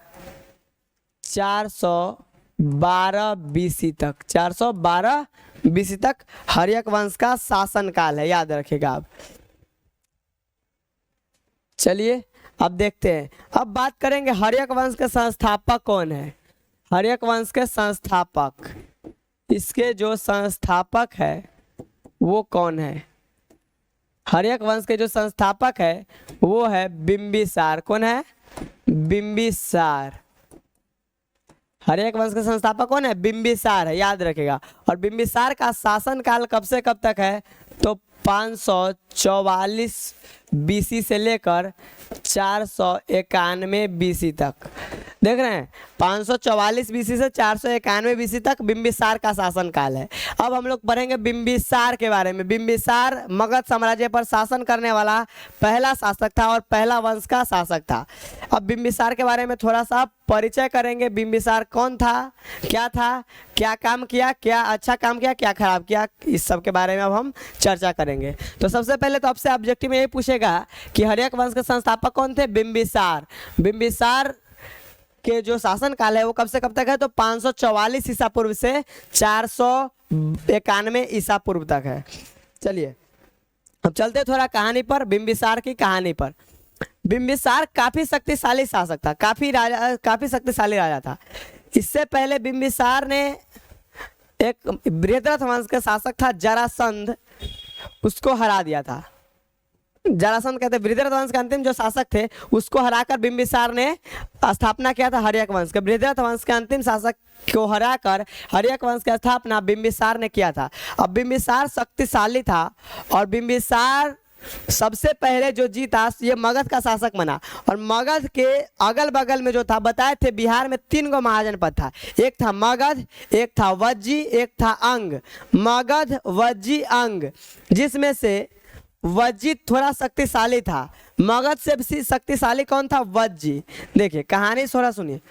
412 बीसी तक, 412 बीसी तक हर्यक वंश का शासनकाल है, याद रखिएगा आप। चलिए अब देखते हैं, अब बात करेंगे हर्यक वंश के संस्थापक कौन है। हर्यक वंश के संस्थापक, इसके जो संस्थापक है वो कौन है। हर्यक वंश के जो संस्थापक है वो है बिंबिसार। कौन है, बिंबिसार। हर्यक वंश के संस्थापक कौन है, बिंबिसार है, याद रखेगा। और बिंबिसार का शासनकाल कब से कब तक है, तो 544 बीसी से लेकर 491 बीसी तक। देख रहे हैं, 544 बीसी से 491 बीसी तक बिंबिसार का शासनकाल है। अब हम लोग पढ़ेंगे बिंबिसार के बारे में। बिंबिसार मगध साम्राज्य पर शासन करने वाला पहला शासक था और पहला वंश का शासक था। अब बिंबिसार के बारे में थोड़ा सा परिचय करेंगे। बिंबिसार कौन था, क्या काम किया, क्या अच्छा काम किया, क्या खराब किया, इस सब के बारे में अब हम चर्चा करेंगे। तो सबसे पहले तो आपसे ऑब्जेक्टिव में ये पूछेगा कि हर्यक वंश के संस्थापक कौन थे, बिंबिसार। बिंबिसार के जो शासनकाल है वो कब से कब तक है, तो 544 ईसा पूर्व से 491 ईसा पूर्व तक है। चलिए अब चलते थोड़ा कहानी पर, बिंबिसार की कहानी पर। बिंबिसार काफी शक्तिशाली शासक था, काफी शक्तिशाली राजा था। इससे पहले बिंबिसार ने एक बृहद्रथ वंश के शासक था जरासंध, उसको हरा दिया था। जरासंध कहते हैं बृहद्रथ वंश के अंतिम जो शासक थे उसको हराकर बिंबिसार ने स्थापना किया था हर्यक वंश के। बृहद्रथ वंश के अंतिम शासक को हराकर हर्यक वंश की स्थापना बिंबिसार ने किया था। अब बिंबिसार शक्तिशाली था और बिंबिसार सबसे पहले जो जीता ये मगध का शासक बना। और मगध के अगल बगल में जो था, बताए थे बिहार में 3 गो महाजनपद था, एक था मगध, एक था वज्जी, एक था अंग। मगध, वज्जी, अंग, जिसमें से वज्जी थोड़ा शक्तिशाली था। मगध से भी शक्तिशाली कौन था, वज्जी। देखिए कहानी थोड़ा सुनिए।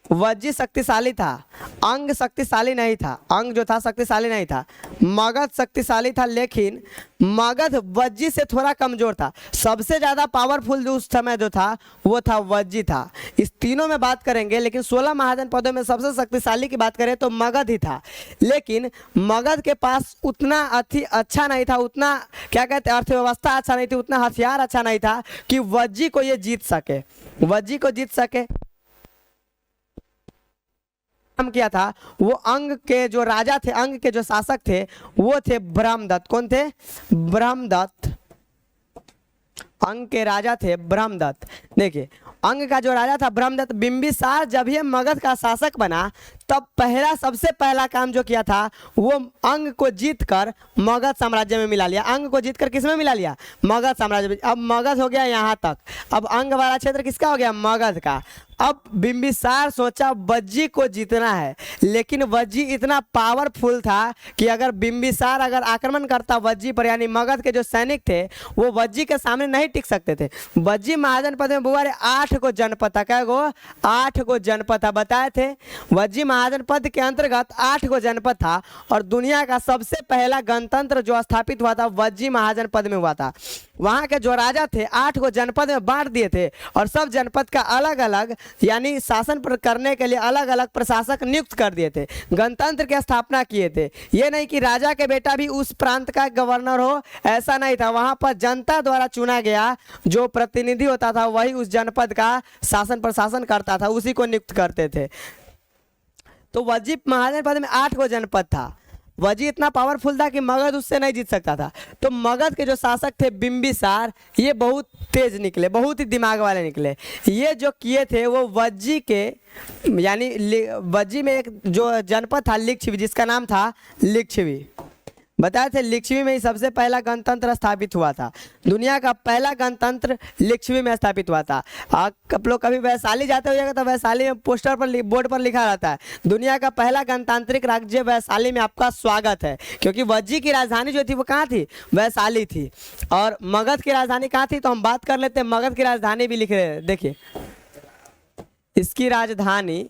वज्जी शक्तिशाली था, अंग शक्तिशाली नहीं था। अंग जो था शक्तिशाली नहीं था, मगध शक्तिशाली था, लेकिन मगध वज्जी से थोड़ा कमजोर था। सबसे ज़्यादा पावरफुल जो उस समय जो था वो था वज्जी था। इस तीनों में बात करेंगे, लेकिन 16 महाजन पदों में सबसे शक्तिशाली की बात करें तो मगध ही था। लेकिन मगध के पास उतना अच्छा नहीं था, उतना क्या कहते हैं अर्थव्यवस्था अच्छा नहीं थी, उतना हथियार अच्छा नहीं था कि वज्जी को ये जीत सके, वज्जी को जीत सके। काम किया था वो अंग के जो राजा थे, अंग के जो शासक थे वो थे ब्रह्मदत्त। कौन थे, ब्रह्मदत्त। अंग के राजा थे ब्रह्मदत्त। देखिए अंग का जो राजा था ब्रह्मदत्त, बिंबिसार जब ये मगध का शासक बना तब सबसे पहला काम जो किया था वो अंग को जीतकर मगध साम्राज्य में मिला लिया। अंग को जीतकर किस में मिला लिया, मगध साम्राज्य में। अब मगध हो गया यहाँ तक, अब अंग वाला क्षेत्र किसका हो गया, मगध का। अब बिंबिसार सोचा वज्जी को जीतना है, लेकिन वज्जी इतना पावरफुल था कि अगर बिंबिसार अगर आक्रमण करता वज्जी पर, यानी मगध के जो सैनिक थे वो वज्जी के सामने नहीं टिक सकते थे। वज्जी महाजनपद में बुआ 8 गो जनपद था, क्या गो, 8 गो जनपद था, बताए थे। वज्जी महाजनपद के अंतर्गत 8 गो जनपद था और दुनिया का सबसे पहला गणतंत्र जो स्थापित हुआ था वज्जी महाजनपद में हुआ था। वहाँ के जो राजा थे 8 को जनपद में बांट दिए थे और सब जनपद का अलग अलग यानी शासन पर करने के लिए अलग अलग प्रशासक नियुक्त कर दिए थे, गणतंत्र की स्थापना किए थे। ये नहीं कि राजा के बेटा भी उस प्रांत का गवर्नर हो, ऐसा नहीं था। वहाँ पर जनता द्वारा चुना गया जो प्रतिनिधि होता था वही उस जनपद का शासन प्रशासन करता था, उसी को नियुक्त करते थे। तो वज्जी महाजन पद में 8 को जनपद था। वजी इतना पावरफुल था कि मगध उससे नहीं जीत सकता था। तो मगध के जो शासक थे बिंबिसार, ये बहुत तेज निकले, बहुत ही दिमाग वाले निकले। ये जो किए थे वो वज्जी के यानी वज्जी में एक जो जनपद था लिच्छवी, जिसका नाम था लिच्छवी, बताए थे लिच्छवी में ही सबसे पहला गणतंत्र स्थापित हुआ था। दुनिया का पहला गणतंत्र लिच्छवी में स्थापित हुआ था। आप लोग कभी वैशाली जाते हो तो वैशाली में पोस्टर पर बोर्ड पर लिखा रहता है दुनिया का पहला गणतांत्रिक राज्य वैशाली में आपका स्वागत है, क्योंकि वज्जी की राजधानी जो थी वो कहाँ थी, वैशाली थी। और मगध की राजधानी कहाँ थी, तो हम बात कर लेते हैं। मगध की राजधानी भी लिख रहे हैं, देखिए इसकी राजधानी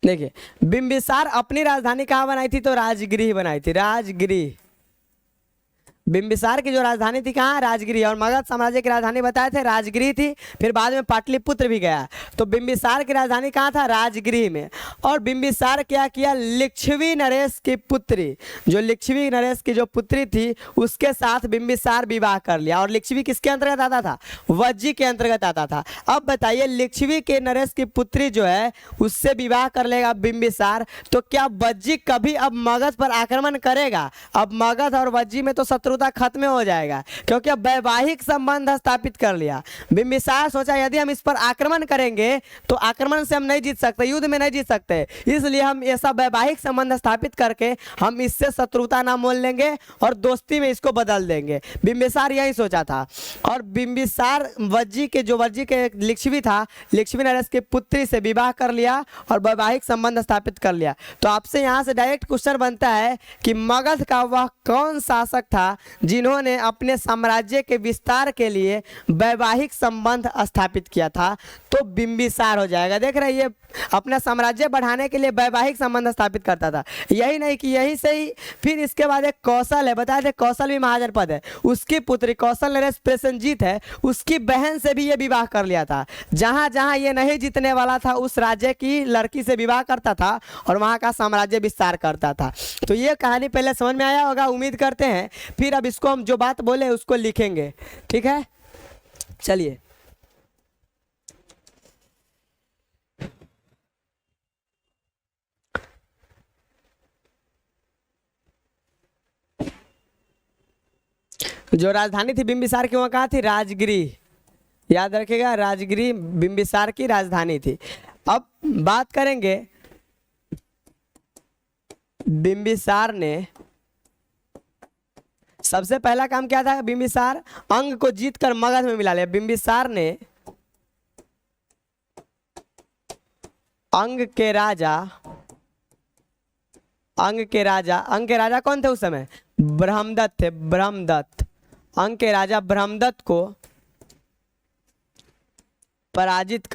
देखिए, बिंबिसार अपनी राजधानी कहाँ बनाई थी, तो राजगृह बनाई थी, राजगृह। बिंबिसार की जो राजधानी थी कहाँ, राजगृह। और मगध साम्राज्य की राजधानी बताए थे राजगृह थी, फिर बाद में पाटलिपुत्र भी गया। तो बिंबिसार की राजधानी कहाँ था, राजगृह में। और बिंबिसार क्या किया, लिच्छवी नरेश की पुत्री, जो लिच्छवी नरेश की जो पुत्री थी उसके साथ बिंबिसार विवाह कर लिया। और लिच्छवी किसके अंतर्गत आता था, वज्जी के अंतर्गत आता था। अब बताइए लिच्छवी के नरेश की पुत्री जो है उससे विवाह कर लेगा बिंबिसार, तो क्या वज्जी कभी अब मगध पर आक्रमण करेगा? अब मगध और वज्जी में तो शत्रु खत्म हो जाएगा, क्योंकि अब वैवाहिक संबंध स्थापित कर लिया। बिंबिसार सोचा यदि हम इस पर आक्रमण करेंगे तो आक्रमण से हम नहीं जीत सकते, युद्ध में नहीं जीत सकते, इसलिए हम ऐसा वैवाहिक संबंध स्थापित करके हम इससे शत्रुता ना मोल लेंगे और दोस्ती में इसको बदल देंगे। बिंबिसार यही सोचा था। और बिंबिसार वज्जी के लिच्छवी था, लिच्छवी नरेश की पुत्री से विवाह कर लिया और वैवाहिक संबंध स्थापित कर लिया। तो आपसे यहाँ से डायरेक्ट क्वेश्चन बनता है कि मगध का वह कौन शासक था जिन्होंने अपने साम्राज्य के विस्तार के लिए वैवाहिक संबंध स्थापित किया था? तो बिंबिसार हो जाएगा। देख रहे हैं, अपना साम्राज्य बढ़ाने के लिए वैवाहिक संबंध स्थापित करता था। यही नहीं कि यही से ही फिर इसके बाद एक कौशल है, बताए थे कौशल भी महाजन पद है, उसकी पुत्री कौशल नरेश प्रसेनजीत है, उसकी बहन से भी ये विवाह कर लिया था। जहां जहां ये नहीं जीतने वाला था उस राज्य की लड़की से विवाह करता था और वहां का साम्राज्य विस्तार करता था। तो ये कहानी पहले समझ में आया होगा, उम्मीद करते हैं। फिर अब इसको हम जो बात बोले उसको लिखेंगे, ठीक है? चलिए जो राजधानी थी बिंबिसार की वहाँ कहाँ थी, राजगृह, याद रखिएगा, राजगृह बिंबिसार की राजधानी थी। अब बात करेंगे बिंबिसार ने सबसे पहला काम क्या था, बिंबिसार अंग को जीतकर मगध में मिला लिया। बिंबिसार ने अंग के राजा कौन थे उस समय, ब्रह्मदत्त थे, ब्रह्मदत्त। अंग के राजा ब्रह्मदत्त को पराजित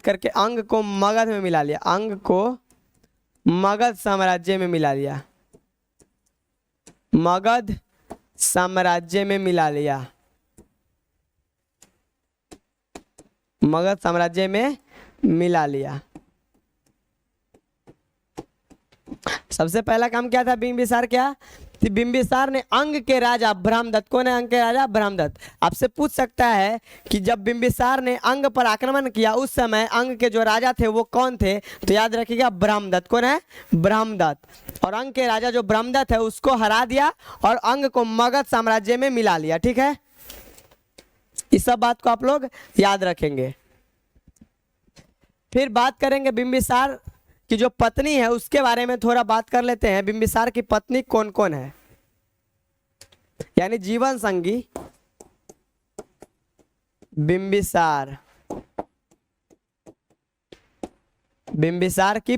करके अंग को मगध में मिला लिया, अंग को मगध साम्राज्य में मिला लिया, मगध साम्राज्य में मिला लिया, मगध साम्राज्य में मिला लिया। सबसे पहला काम क्या था बिंबिसार, क्या बिंबिसार ने अंग के राजा ब्रह्मदत्त, कौन है अंग के राजा, ब्रह्मदत्त। आपसे पूछ सकता है कि जब बिंबिसार ने अंग पर आक्रमण किया उस समय अंग के जो राजा थे वो कौन थे, तो याद रखिएगा ब्रह्मदत्त। कौन है, ब्रह्मदत्त। और अंग के राजा जो ब्रह्मदत्त है उसको हरा दिया और अंग को मगध साम्राज्य में मिला लिया, ठीक है? इस सब बात को आप लोग याद रखेंगे। फिर बात करेंगे बिंबिसार की जो पत्नी है उसके बारे में थोड़ा बात कर लेते हैं। बिंबिसार की पत्नी कौन कौन है, यानी जीवन संगी बिंबिसार की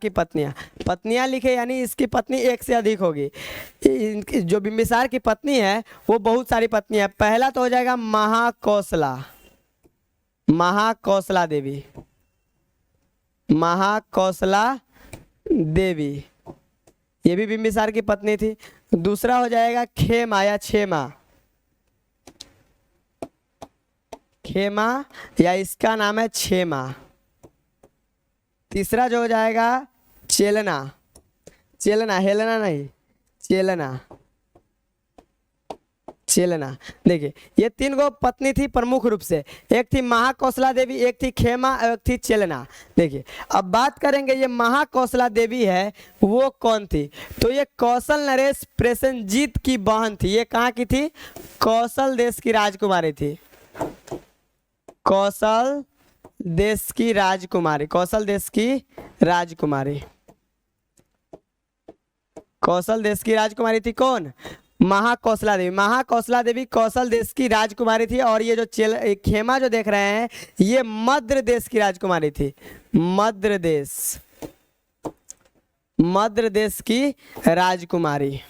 पत्नियां, पत्नियां लिखे यानी इसकी पत्नी एक से अधिक होगी। जो बिंबिसार की पत्नी है वो बहुत सारी पत्नी है। पहला तो हो जाएगा महाकौशला देवी, महाकौशला देवी, ये भी बिंबिसार की पत्नी थी। दूसरा हो जाएगा खेमा या क्षेमा, खेमा या इसका नाम है क्षेमा। तीसरा जो हो जाएगा चेलना, चेलना, हेलना नहीं, चेलना, चेलना। देखिए ये तीन गो पत्नी थी प्रमुख रूप से, एक थी महाकौशला देवी, एक थी खेमा, एक थी चेलना। देखिए अब बात करेंगे ये महाकौशला देवी है वो कौन थी, तो ये कौशल नरेश प्रसेनजीत की बहन थी। ये कहाँ की थी, कौशल देश की राजकुमारी थी, कौशल देश की राजकुमारी, कौशल देश की राजकुमारी, कौशल देश की राजकुमारी थी कौन, महाकौशला देवी। महाकौशला देवी कौशल देश की राजकुमारी थी। और ये जो खेमा जो देख रहे हैं ये मद्र देश की राजकुमारी थी, मद्र देश, मद्र देश की राजकुमारी।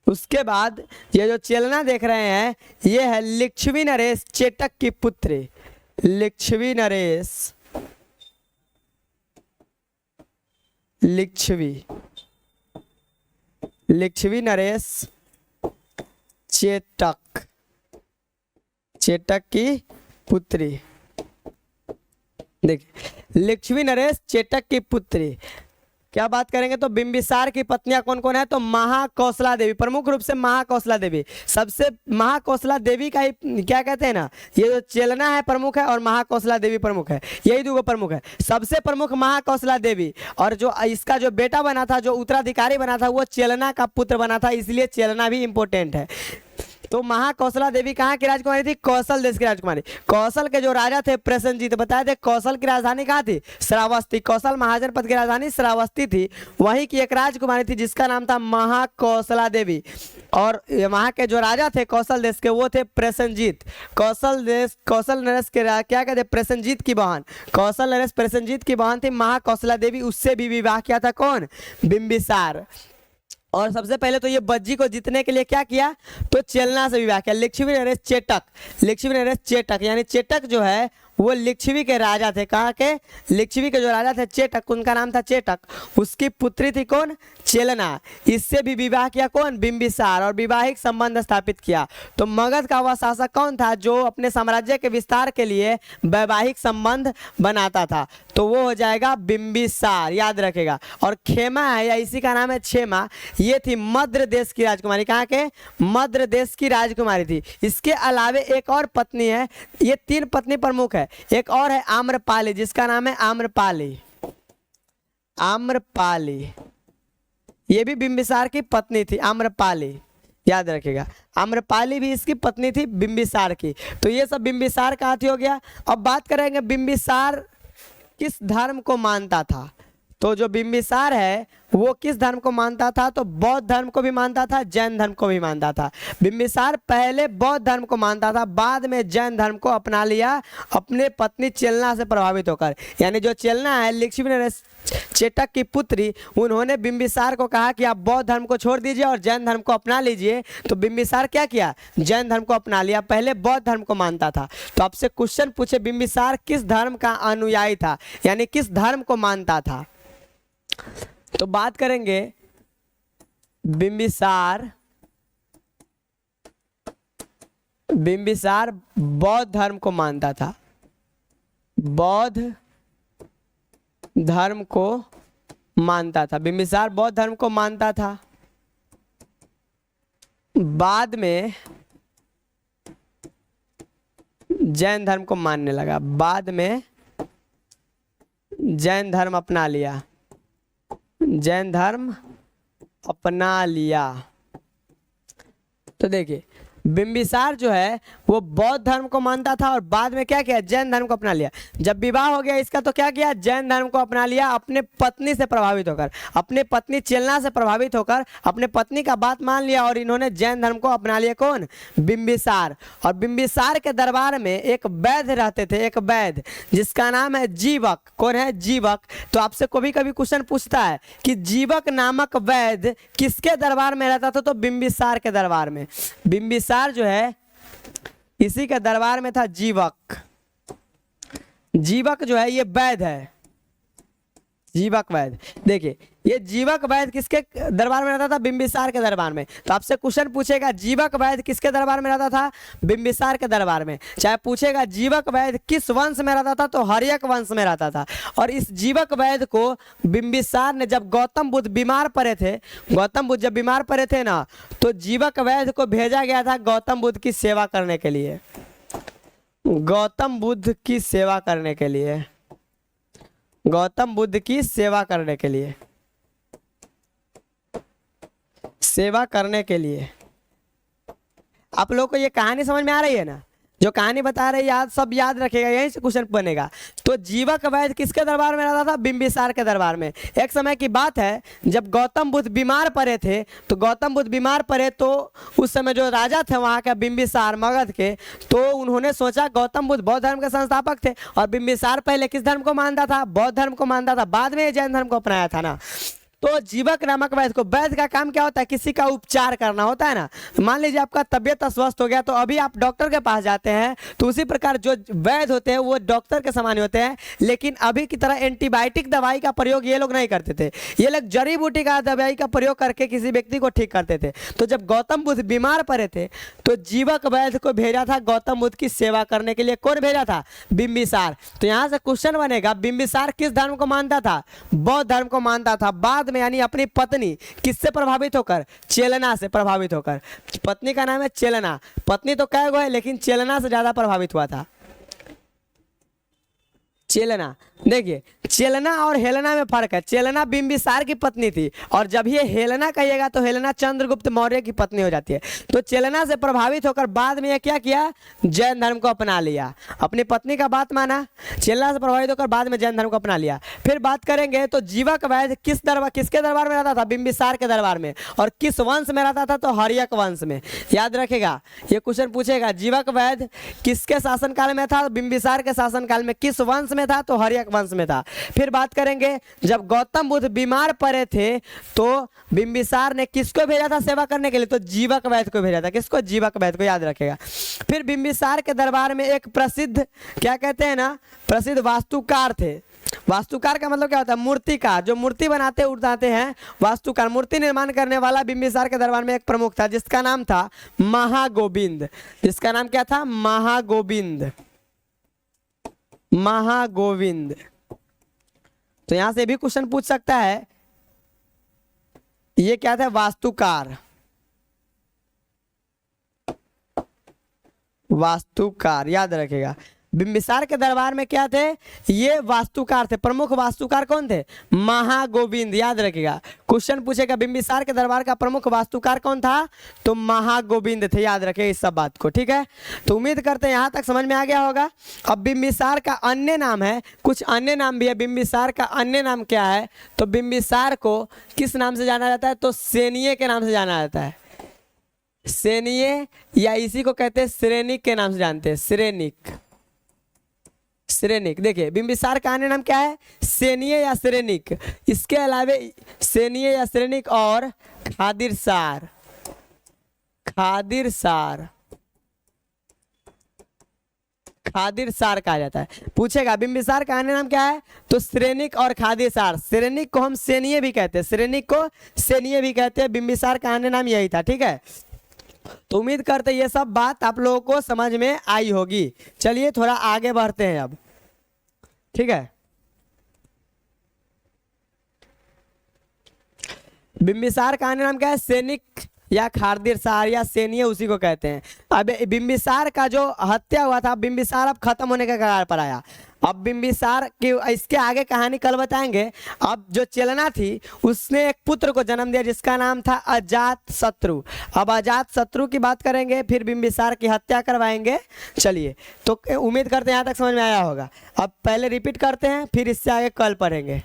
उसके बाद ये जो चेलना देख रहे हैं ये है लिच्छवी नरेश चेटक की पुत्री, लिच्छवी नरेश, लिच्छवी, लिच्छवी नरेश चेटक, चेटक की पुत्री। देखिए लिच्छवी नरेश चेटक की पुत्री। क्या बात करेंगे तो बिंबिसार की पत्नियां कौन कौन है, तो महाकौशला देवी, प्रमुख रूप से महाकौशला देवी। सबसे महाकौशला देवी का ही क्या कहते हैं ना, ये जो चेलना है प्रमुख है और महाकौशला देवी प्रमुख है, यही दो प्रमुख है। सबसे प्रमुख महाकौशला देवी, और जो इसका जो बेटा बना था, जो उत्तराधिकारी बना था वो चेलना का पुत्र बना था, इसलिए चेलना भी इंपॉर्टेंट है। तो महाकौशला देवी कहाँ की राजकुमारी थी, कौशल देश की राजकुमारी। कौशल के जो राजा थे प्रसेनजीत, बताए थे कौशल की राजधानी कहाँ थी, श्रावस्ती। कौशल महाजन पद की राजधानी श्रावस्ती थी, वहीं की एक राजकुमारी थी जिसका नाम था महाकौशला देवी। और वहाँ के जो राजा थे कौशल देश के वो थे प्रसेनजीत। कौशल देश, कौशल नरेश के क्या कहते हैं, प्रसेनजीत की बहन, कौशल नरेश प्रसेनजीत की बहन थी महाकौशला देवी। उससे भी विवाह किया था कौन, बिंबिसार। और सबसे पहले तो ये बज्जी को जीतने के लिए क्या किया, तो चेलना से विवाह किया, लिच्छवी नरेश चेटक, लिच्छवी नरेश चेटक, यानी चेटक जो है वो लिच्छवी के राजा थे। कहाँ के, लिच्छवी के जो राजा थे चेटक, उनका नाम था चेटक। उसकी पुत्री थी कौन, चेलना। इससे भी विवाह किया कौन, बिंबिसार, और वैवाहिक संबंध स्थापित किया। तो मगध का वह शासक कौन था जो अपने साम्राज्य के विस्तार के लिए वैवाहिक संबंध बनाता था, तो वो हो जाएगा बिंबिसार, याद रखेगा। और खेमा है या इसी का नाम है क्षेमा, ये थी मद्र देश की राजकुमारी। कहाँ के, मद्र देश की राजकुमारी थी। इसके अलावे एक और पत्नी है, ये तीन पत्नी प्रमुख है। एक और है आम्रपाली, जिसका नाम है आम्रपाली, आम्रपाली, ये भी बिंबिसार की पत्नी थी आम्रपाली, याद रखिएगा। आम्रपाली भी इसकी पत्नी थी बिंबिसार की। तो ये सब बिंबिसार का हाथी हो गया। अब बात करेंगे बिंबिसार किस धर्म को मानता था। तो जो बिंबिसार है वो किस धर्म को मानता था, तो बौद्ध धर्म को भी मानता था, जैन धर्म को भी मानता था। बिंबिसार पहले बौद्ध धर्म को मानता था, बाद में जैन धर्म को अपना लिया अपने पत्नी चेलना से प्रभावित होकर। यानी जो चेलना है लिच्छवी नरेश चेटक की पुत्री, उन्होंने बिंबिसार को कहा कि आप बौद्ध धर्म को छोड़ दीजिए और जैन धर्म को अपना लीजिए। तो बिंबिसार क्या किया, जैन धर्म को अपना लिया, पहले बौद्ध धर्म को मानता था। तो आपसे क्वेश्चन पूछे बिंबिसार किस धर्म का अनुयायी था, यानी किस धर्म को मानता था। तो बात करेंगे बिंबिसार, बिंबिसार बौद्ध धर्म को मानता था, बौद्ध धर्म को मानता था। बिंबिसार बौद्ध धर्म को मानता था, बाद में जैन धर्म को मानने लगा, बाद में जैन धर्म अपना लिया, जैन धर्म अपना लिया। तो देखिए बिंबिसार जो है वो बौद्ध धर्म को मानता था और बाद में क्या किया, जैन धर्म को अपना लिया। जब विवाह हो गया इसका तो क्या किया, जैन धर्म को अपना लिया, अपने पत्नी से प्रभावित होकर, अपने पत्नी चेलना से प्रभावित होकर अपने पत्नी का बात मान लिया और इन्होंने जैन धर्म को अपना लिया। कौन, बिंबिसार। और बिंबिसार के दरबार में एक वैद्य रहते थे, एक वैद्य जिसका नाम है जीवक। कौन है, जीवक। तो आपसे कभी कभी क्वेश्चन पूछता है कि जीवक नामक वैद्य किसके दरबार में रहता था, तो बिंबिसार के दरबार में। बिंबिसार जो है इसी के दरबार में था जीवक। जीवक जो है ये वैद है, जीवक वैद। देखिए ये जीवक वैद किसके दरबार में रहता था? बिंबिसार के दरबार में। तो आपसे क्वेश्चन पूछेगा जीवक वैद किसके दरबार में रहता था? बिंबिसार के दरबार में। चाहे पूछेगा जीवक वैद किस वंश में रहता था, तो हर्यक वंश में रहता था। और इस जीवक वैद को बिंबिसार ने, जब गौतम बुद्ध बीमार पड़े थे, गौतम बुद्ध जब बीमार पड़े थे ना, तो जीवक वैद को भेजा गया था गौतम बुद्ध की सेवा करने के लिए, गौतम बुद्ध की सेवा करने के लिए, गौतम बुद्ध की सेवा करने के लिए, सेवा करने के लिए। आप लोग को ये कहानी समझ में आ रही है ना? जो कहानी बता रहे याद, सब याद रखेगा, यहीं से क्वेश्चन बनेगा। तो जीवक वैद किसके दरबार में रहता था? बिंबिसार के दरबार में। एक समय की बात है जब गौतम बुद्ध बीमार पड़े थे, तो गौतम बुद्ध बीमार पड़े तो उस समय जो राजा थे वहाँ के बिंबिसार मगध के, तो उन्होंने सोचा, गौतम बुद्ध बौद्ध धर्म के संस्थापक थे और बिंबिसार पहले किस धर्म को मानता था? बौद्ध धर्म को मानता था, बाद में जैन धर्म को अपनाया था ना। तो जीवक नामक वैद्य को, वैद्य का काम क्या होता है? किसी का उपचार करना होता है ना। मान लीजिए आपका तबियत अस्वस्थ हो गया, तो अभी आप डॉक्टर के पास जाते हैं, तो उसी प्रकार जो वैद्य होते हैं वो डॉक्टर के समान होते हैं, लेकिन अभी की तरह एंटीबायोटिक दवाई का प्रयोग ये लोग नहीं करते थे। ये लोग जड़ी बूटी का दवाई का प्रयोग करके किसी व्यक्ति को ठीक करते थे। तो जब गौतम बुद्ध बीमार पड़े थे, तो जीवक वैद्य को भेजा था गौतम बुद्ध की सेवा करने के लिए। कौन भेजा था? बिंबिसार। तो यहाँ से क्वेश्चन बनेगा, बिंबिसार किस धर्म को मानता था? बौद्ध धर्म को मानता था। बाद में यानी अपनी पत्नी किससे प्रभावित होकर? चेलना से प्रभावित होकर। पत्नी का नाम है चेलना। पत्नी तो कई गो है, लेकिन चेलना से ज्यादा प्रभावित हुआ था। चेलना, देखिए चेलना और हेलना में फर्क है। चेलना बिंबिसार की पत्नी थी, और जब ये हेलना कहिएगा तो हेलना चंद्रगुप्त मौर्य की पत्नी हो जाती है। तो चेलना से प्रभावित होकर बाद में ये क्या किया? जैन धर्म को अपना लिया। अपनी पत्नी का बात माना, चेलना से प्रभावित होकर बाद में जैन धर्म को अपना लिया। फिर बात करेंगे तो जीवक वैद्य किसके दरबार में रहता था? बिंबिसार के दरबार में। और किस वंश में रहता था? तो हर्यक वंश में। याद रखेगा, ये क्वेश्चन पूछेगा जीवक वैद्य किसके शासनकाल में था? बिंबिसार के शासनकाल में। किस वंश में था? तो हर्यक वंश में था। फिर बात करेंगे, जब गौतम बुद्ध बीमार पड़े थे, तो बिंबिसार ने किसको भेजा था सेवा करने के लिए? तो जीवक वैद्य को भेजा था। किसको? जीवक वैद्य को, याद रखेगा। फिर बिंबिसार के दरबार में एक प्रसिद्ध, क्या कहते हैं ना, प्रसिद्ध वास्तुकार थे। वास्तुकार का मतलब क्या होता है? मूर्तिकार, जो मूर्ति बनाते उड़ाते हैं, वास्तुकार। मूर्ति निर्माण करने वाला बिंबिसार के दरबार में एक प्रमुख था, जिसका नाम था महागोविंद। जिसका नाम क्या था? महागोविंद। महागोविंद। तो यहां से भी क्वेश्चन पूछ सकता है, ये क्या था? वास्तुकार। वास्तुकार, याद रखेगा। बिंबिसार के दरबार में क्या थे? ये वास्तुकार थे। प्रमुख वास्तुकार कौन थे? महागोविंद। याद रखेगा, क्वेश्चन पूछेगा बिंबिसार के दरबार का प्रमुख वास्तुकार कौन था? तो महागोविंद थे। याद रखेगा इस सब बात को, ठीक है। तो उम्मीद करते हैं यहां तक समझ में आ गया होगा। अब बिंबिसार का अन्य नाम है, कुछ अन्य नाम भी है। बिंबिसार का अन्य नाम क्या है? तो बिंबिसार को किस नाम से जाना जाता है? तो सेनीय के नाम से जाना जाता है। सेनीय, या इसी को कहते हैं श्रेनिक के नाम से जानते हैं। श्रेनिक, श्रेनिक। देखिए बिंबिसार का अन्य नाम क्या है? सेनीय या श्रेनिक। इसके अलावे सेनीय या श्रेनिक और खादिरसार। खादिरसार, खादिरसार कहा जाता है। पूछेगा बिंबिसार का अन्य नाम क्या है? तो श्रेनिक और खादिरसार। श्रेनिक को हम सेनीय भी कहते हैं, श्रेनिक को सेनीय भी कहते हैं। बिंबिसार का अन्य नाम यही था, ठीक है। तो उम्मीद करते हैं ये सब बात आप लोगों को समझ में आई होगी। चलिए थोड़ा आगे बढ़ते हैं अब, ठीक है। बिंबिसार का अन्य नाम क्या है? सैनिक या खादिरसार या सेनीय, उसी को कहते हैं। अब बिंबिसार का जो हत्या हुआ था, बिंबिसार अब खत्म होने के कगार पर आया। अब बिंबिसार की इसके आगे कहानी कल बताएंगे। अब जो चेलना थी उसने एक पुत्र को जन्म दिया जिसका नाम था अजात शत्रु। अब अजात शत्रु की बात करेंगे, फिर बिंबिसार की हत्या करवाएंगे। चलिए, तो उम्मीद करते हैं यहाँ तक समझ में आया होगा। अब पहले रिपीट करते हैं, फिर इससे आगे कल पढ़ेंगे।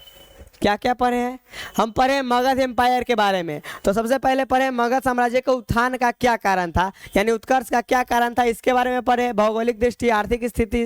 क्या क्या पढ़े हैं? हम पढ़े मगध एम्पायर के बारे में। तो सबसे पहले पढ़े मगध साम्राज्य के उत्थान का क्या कारण था, यानी उत्कर्ष का क्या कारण था, इसके बारे में पढ़े। भौगोलिक दृष्टि, आर्थिक स्थिति।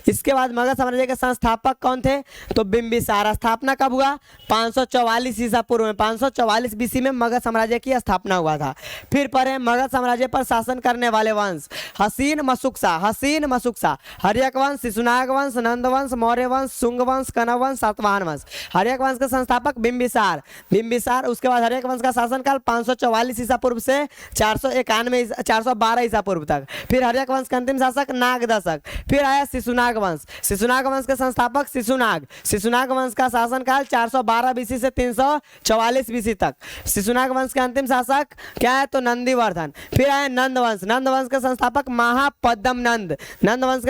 इसके बाद मगध साम्राज्य के संस्थापक कौन थे? तो बिंबिसार। स्थापना कब हुआ? 544 ईसा पूर्व में, 544 बीसी में मगध साम्राज्य की स्थापना हुआ था। फिर पढ़े मगध साम्राज्य पर शासन करने वाले वंश, हसीन मशुक्सा, हर्यक वंश, शिशुनाग वंश, नंद वंश, मौर्य वंश, शुंग वंश, कनव वंश, सातवाहन वंश। हर्यक वंश के संस्थापक बिंबिसार। उसके बाद हर्यक वंश का शासनकाल 544 ईसा पूर्व से 412 ईसा पूर्व तक। फिर हर्यक वंश के अंतिम शासक नागदशक। फिर आया शिशुनाग वंश के संस्थापक शिशुनाग वंश का शासनकाल 412 बीसी से 344 बीसी तक। शिशुनाग वंश के अंतिम शासक क्या है? तो नंदीवर्धन। फिर आया नंद वंश के संस्थापक महापद्म नंद वंश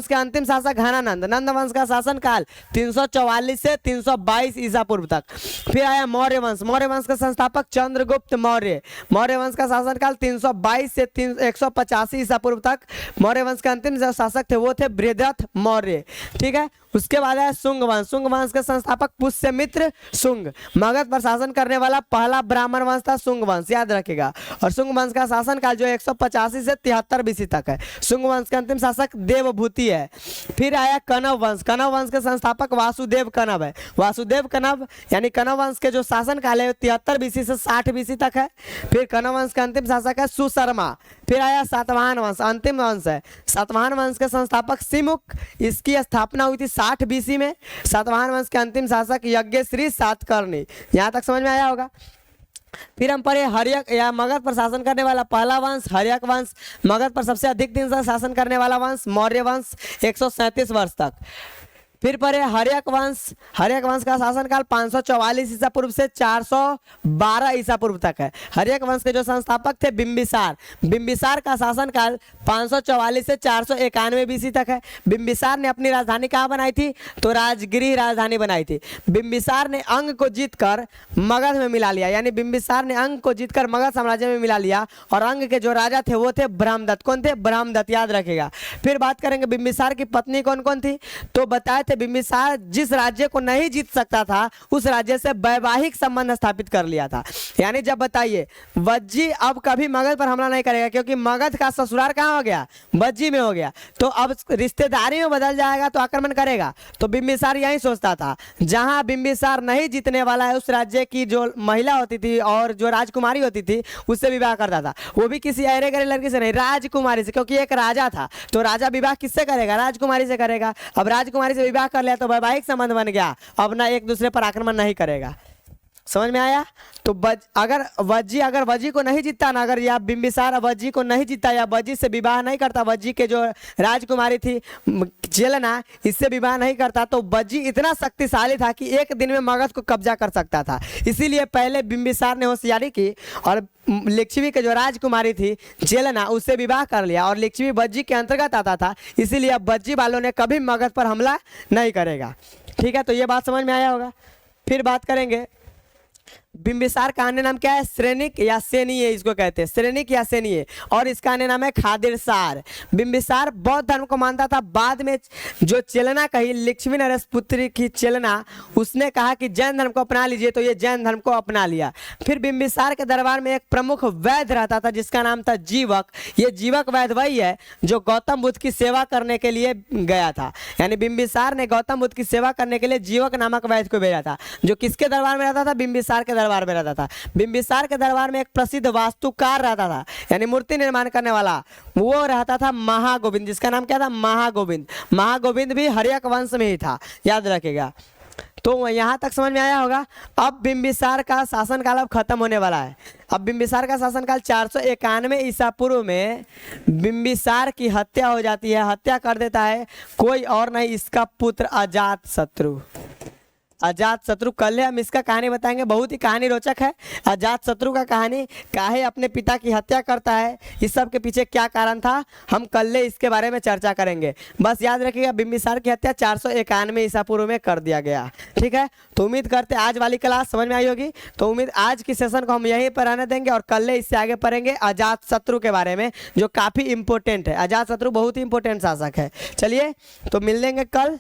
के अंतिम शासक घनानंद। नंद वंश का शासनकाल 344 से 322 ईसा पूर्व तक। फिर आया मौर्य वंश के संस्थापक चंद्रगुप्त मौर्य वंश का शासनकाल 322 से 185 ईसा पूर्व तक। मौर्य वंश के अंतिम जो शासक थे वो थे बृहदत्त मौर्य। ठीक है। उसके बाद है शुंग वंश के संस्थापक पुष्यमित्र शुंग। मगध पर शासन करने वाला पहला ब्राह्मण वंश था शुंग वंश, याद रखेगा। और शुंग वंश का शासनकाल जो 185 से 73 बीसी तक है। शुंग वंश के अंतिम शासक देवभूति है। फिर आया कनव वंश के संस्थापक वासुदेव कनव है। यानी कनव वंश के जो शासनकाल है 73 बीसी से 60 बीसी तक है। फिर कनव वंश के अंतिम शासक है सुशर्मा। फिर आया सातवाहन वंश, अंतिम वंश है। सातवाहन वंश के संस्थापक सिमुक। इसकी स्थापना हुई थी 60 बीसी में। सातवाहन वंश के अंतिम शासक यज्ञश्री सातकर्णी। यहाँ तक समझ में आया होगा। फिर हम पढ़े हर्यक या मगध पर शासन करने वाला पहला वंश हर्यक वंश। मगध पर सबसे अधिक दिन तक शासन करने वाला वंश मौर्य वंश 137 वर्ष तक। फिर पढ़े हर्यक वंश का शासनकाल 544 ईसा पूर्व से 412 ईसा पूर्व तक है। हर्यक वंश के जो संस्थापक थे बिंबिसार का शासनकाल 544 से 491 बीसी तक है। बिंबिसार ने अपनी राजधानी कहाँ बनाई थी? तो राजगृह राजधानी बनाई थी। बिंबिसार ने अंग को जीतकर मगध में मिला लिया, यानी बिंबिसार ने अंग को जीतकर मगध साम्राज्य में मिला लिया। और अंग के जो राजा थे वो थे ब्रह्मदत्त। कौन थे? ब्रह्मदत्त, याद रखेगा। फिर बात करेंगे बिंबिसार की पत्नी कौन कौन थी। तो बताए थे बिंबिसार जिस राज्य को नहीं जीत सकता था उस राज्य से वैवाहिक संबंध स्थापित कर लिया था। यानी जब बताइए वज्जी अब कभी मगध पर हमला नहीं करेगा, क्योंकि मगध का ससुराल कहाँ हो गया? वज्जी में हो गया। तो अब रिश्तेदारी में बदल जाएगा तो आक्रमण करेगा। तो बिंबिसार यही सोचता था, जहां बिंबिसार नहीं जीतने वाला है उस राज्य की जो महिला होती थी और जो राजकुमारी होती थी उससे विवाह करता था। वो भी किसी अरे गरे लड़की से नहीं, राजकुमारी से, क्योंकि एक राजा था। तो राजा विवाह किससे करेगा? राजकुमारी से करेगा। अब राजकुमारी से विवाह कर लिया तो वैवाहिक संबंध बन गया। अब ना एक दूसरे पर आक्रमण नहीं करेगा। समझ में आया? तो अगर वज्जी को नहीं जीतता ना, अगर या बिंबिसार वज्जी को नहीं जीतता या वज्जी से विवाह नहीं करता, वज्जी के जो राजकुमारी थी चेलना, इससे विवाह नहीं करता, तो वज्जी इतना शक्तिशाली था कि एक दिन में मगध को कब्जा कर सकता था। इसीलिए पहले बिंबिसार ने होशियारी की और लिच्छवी के जो राजकुमारी थी चेलना उससे विवाह कर लिया। और लिच्छवी वज्जी के अंतर्गत आता था, इसीलिए अब वज्जी वालों ने कभी मगध पर हमला नहीं करेगा। ठीक है, तो ये बात समझ में आया होगा। फिर बात करेंगे बिंबिसार का अन्य नाम क्या है? श्रेनिक या सेनीय, इसको कहते हैं श्रेनिक या सेनीय। और इसका अन्य नाम है खादिरसार। बिंबिसार बौद्ध धर्म को मानता था। बाद में जो चेलना कही लिच्छवी नरेश पुत्री की चेलना, उसने कहा कि जैन धर्म को अपना लीजिए, तो ये जैन धर्म को अपना लिया। फिर बिंबिसार के दरबार में एक प्रमुख वैद्य रहता था जिसका नाम था जीवक। ये जीवक वैद्य वही है जो गौतम बुद्ध की सेवा करने के लिए गया था। यानी बिंबिसार ने गौतम बुद्ध की सेवा करने के लिए जीवक नामक वैद्य को भेजा था, जो किसके दरबार में रहता था? बिंबिसार के दरबार में रहता था। बिंबिसार के दरबार में एक प्रसिद्ध वास्तुकार रहता था, यानी मूर्ति निर्माण करने वाला, वो रहता था महागोविंद, जिसका नाम क्या था? महागोविंद भी हर्यक वंश में ही था, याद रखेगा। तो यहाँ तक समझ में आया होगा। अब बिंबिसार का शासनकाल अब खत्म होने वाला है। अब बिंबिसार का शासनकाल 491 ईसा पूर्व में बिंबिसार की हत्या हो जाती है। हत्या कर देता है कोई और नहीं, इसका पुत्र अजातशत्रु। कल हम इसका कहानी बताएंगे, बहुत ही कहानी रोचक है। अजातशत्रु का कहानी, काहे अपने पिता की हत्या करता है, इस सब के पीछे क्या कारण था, हम कल इसके बारे में चर्चा करेंगे। बस याद रखिएगा बिंबिसार की हत्या 491 ईसा पूर्व में कर दिया गया। ठीक है, तो उम्मीद करते आज वाली क्लास समझ में आई होगी। तो उम्मीद आज की सेशन को हम यहीं पर रहने देंगे और कल इससे आगे पढ़ेंगे अजातशत्रु के बारे में, जो काफ़ी इंपॉर्टेंट है। अजातशत्रु बहुत ही इंपॉर्टेंट शासक है। चलिए तो मिल लेंगे कल।